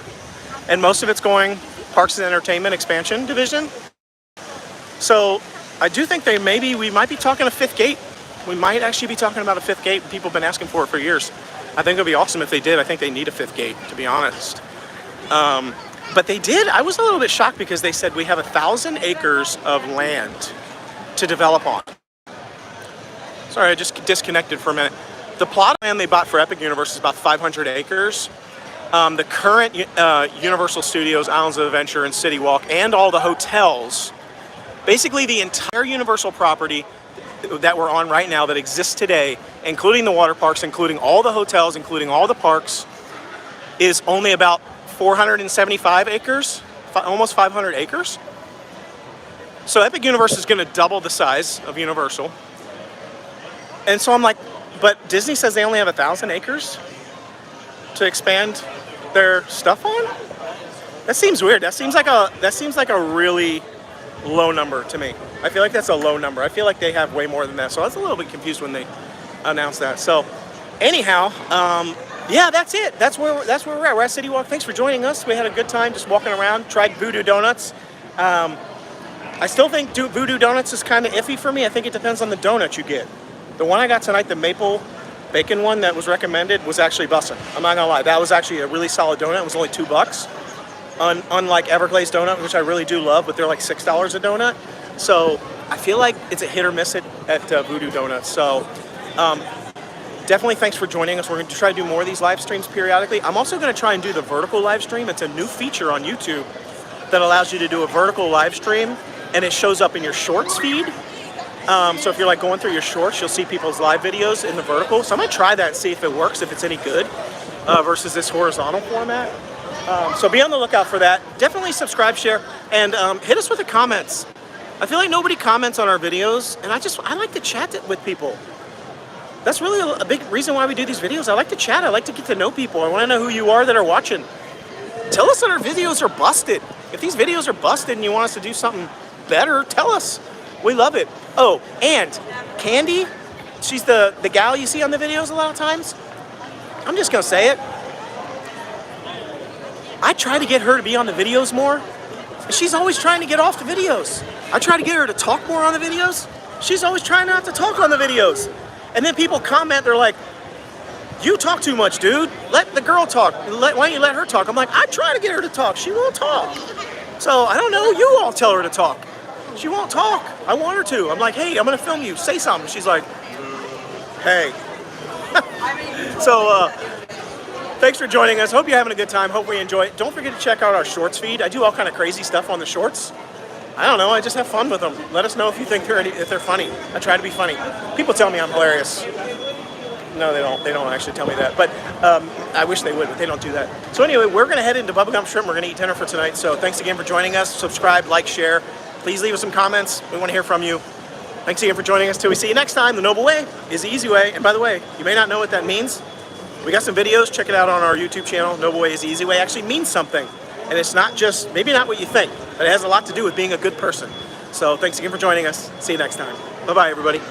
And most of it's going Parks and Entertainment Expansion Division. So I do think we might be talking a fifth gate. We might actually be talking about a fifth gate. People have been asking for it for years. I think it would be awesome if they did. I think they need a fifth gate, to be honest. But they did. I was a little bit shocked because they said we have 1,000 acres of land to develop on. Sorry, I just disconnected for a minute. The plot of land they bought for Epic Universe is about 500 acres. The current Universal Studios, Islands of Adventure, and Citywalk, and all the hotels, basically the entire Universal property that we're on right now that exists today, including the water parks, including all the hotels, including all the parks, is only about 475 acres, almost 500 acres. So Epic Universe is going to double the size of Universal. And so I'm like, but Disney says they only have 1,000 acres to expand their stuff on? That seems weird. That seems like a really low number to me. I feel like that's a low number. I feel like they have way more than that. So I was a little bit confused when they announced that. So anyhow, yeah, that's it. That's where we're at. We're at Citywalk. Thanks for joining us. We had a good time just walking around. Tried Voodoo Donuts. I still think Voodoo Donuts is kind of iffy for me. I think it depends on the donut you get. The one I got tonight, the maple bacon one that was recommended, was actually bussin'. I'm not gonna lie. That was actually a really solid donut. It was only $2. Unlike Everglazed donut, which I really do love, but they're like $6 a donut. So I feel like it's a hit or miss at Voodoo Donuts. So definitely thanks for joining us. We're going to try to do more of these live streams periodically. I'm also going to try and do the vertical live stream. It's a new feature on YouTube that allows you to do a vertical live stream, and it shows up in your shorts feed. So if you're like going through your shorts, you'll see people's live videos in the vertical. So I'm going to try that and see if it works, if it's any good versus this horizontal format. So be on the lookout for that. Definitely subscribe, share, and hit us with the comments. I feel like nobody comments on our videos, and I like to chat with people. That's really a big reason why we do these videos. I like to chat. I like to get to know people. I want to know who you are that are watching. Tell us that our videos are busted. If these videos are busted and you want us to do something better, tell us. We love it. Oh, and Candy, she's the gal you see on the videos a lot of times. I'm just going to say it. I try to get her to be on the videos more. She's always trying to get off the videos. I try to get her to talk more on the videos. She's always trying not to talk on the videos. And then people comment, they're like, you talk too much, dude. Let the girl talk. Why don't you let her talk? I'm like, I try to get her to talk. She won't talk. So I don't know. You all tell her to talk. She won't talk. I want her to. I'm like, hey, I'm going to film you. Say something. She's like, hey. So thanks for joining us. Hope you're having a good time. Hope we enjoy it. Don't forget to check out our shorts feed. I do all kind of crazy stuff on the shorts. I don't know. I just have fun with them. Let us know if you think if they're funny. I try to be funny. People tell me I'm hilarious. No, they don't. They don't actually tell me that. But I wish they would, but they don't do that. So anyway, we're going to head into Bubblegum Shrimp. We're going to eat dinner for tonight. So thanks again for joining us. Subscribe, like, share. Please leave us some comments. We want to hear from you. Thanks again for joining us. Till we see you next time. The Noble Way is the easy way. And by the way, you may not know what that means. We got some videos. Check it out on our YouTube channel. Noble Way is the easy way actually means something. And it's not just, maybe not what you think, but it has a lot to do with being a good person. So thanks again for joining us. See you next time. Bye-bye, everybody.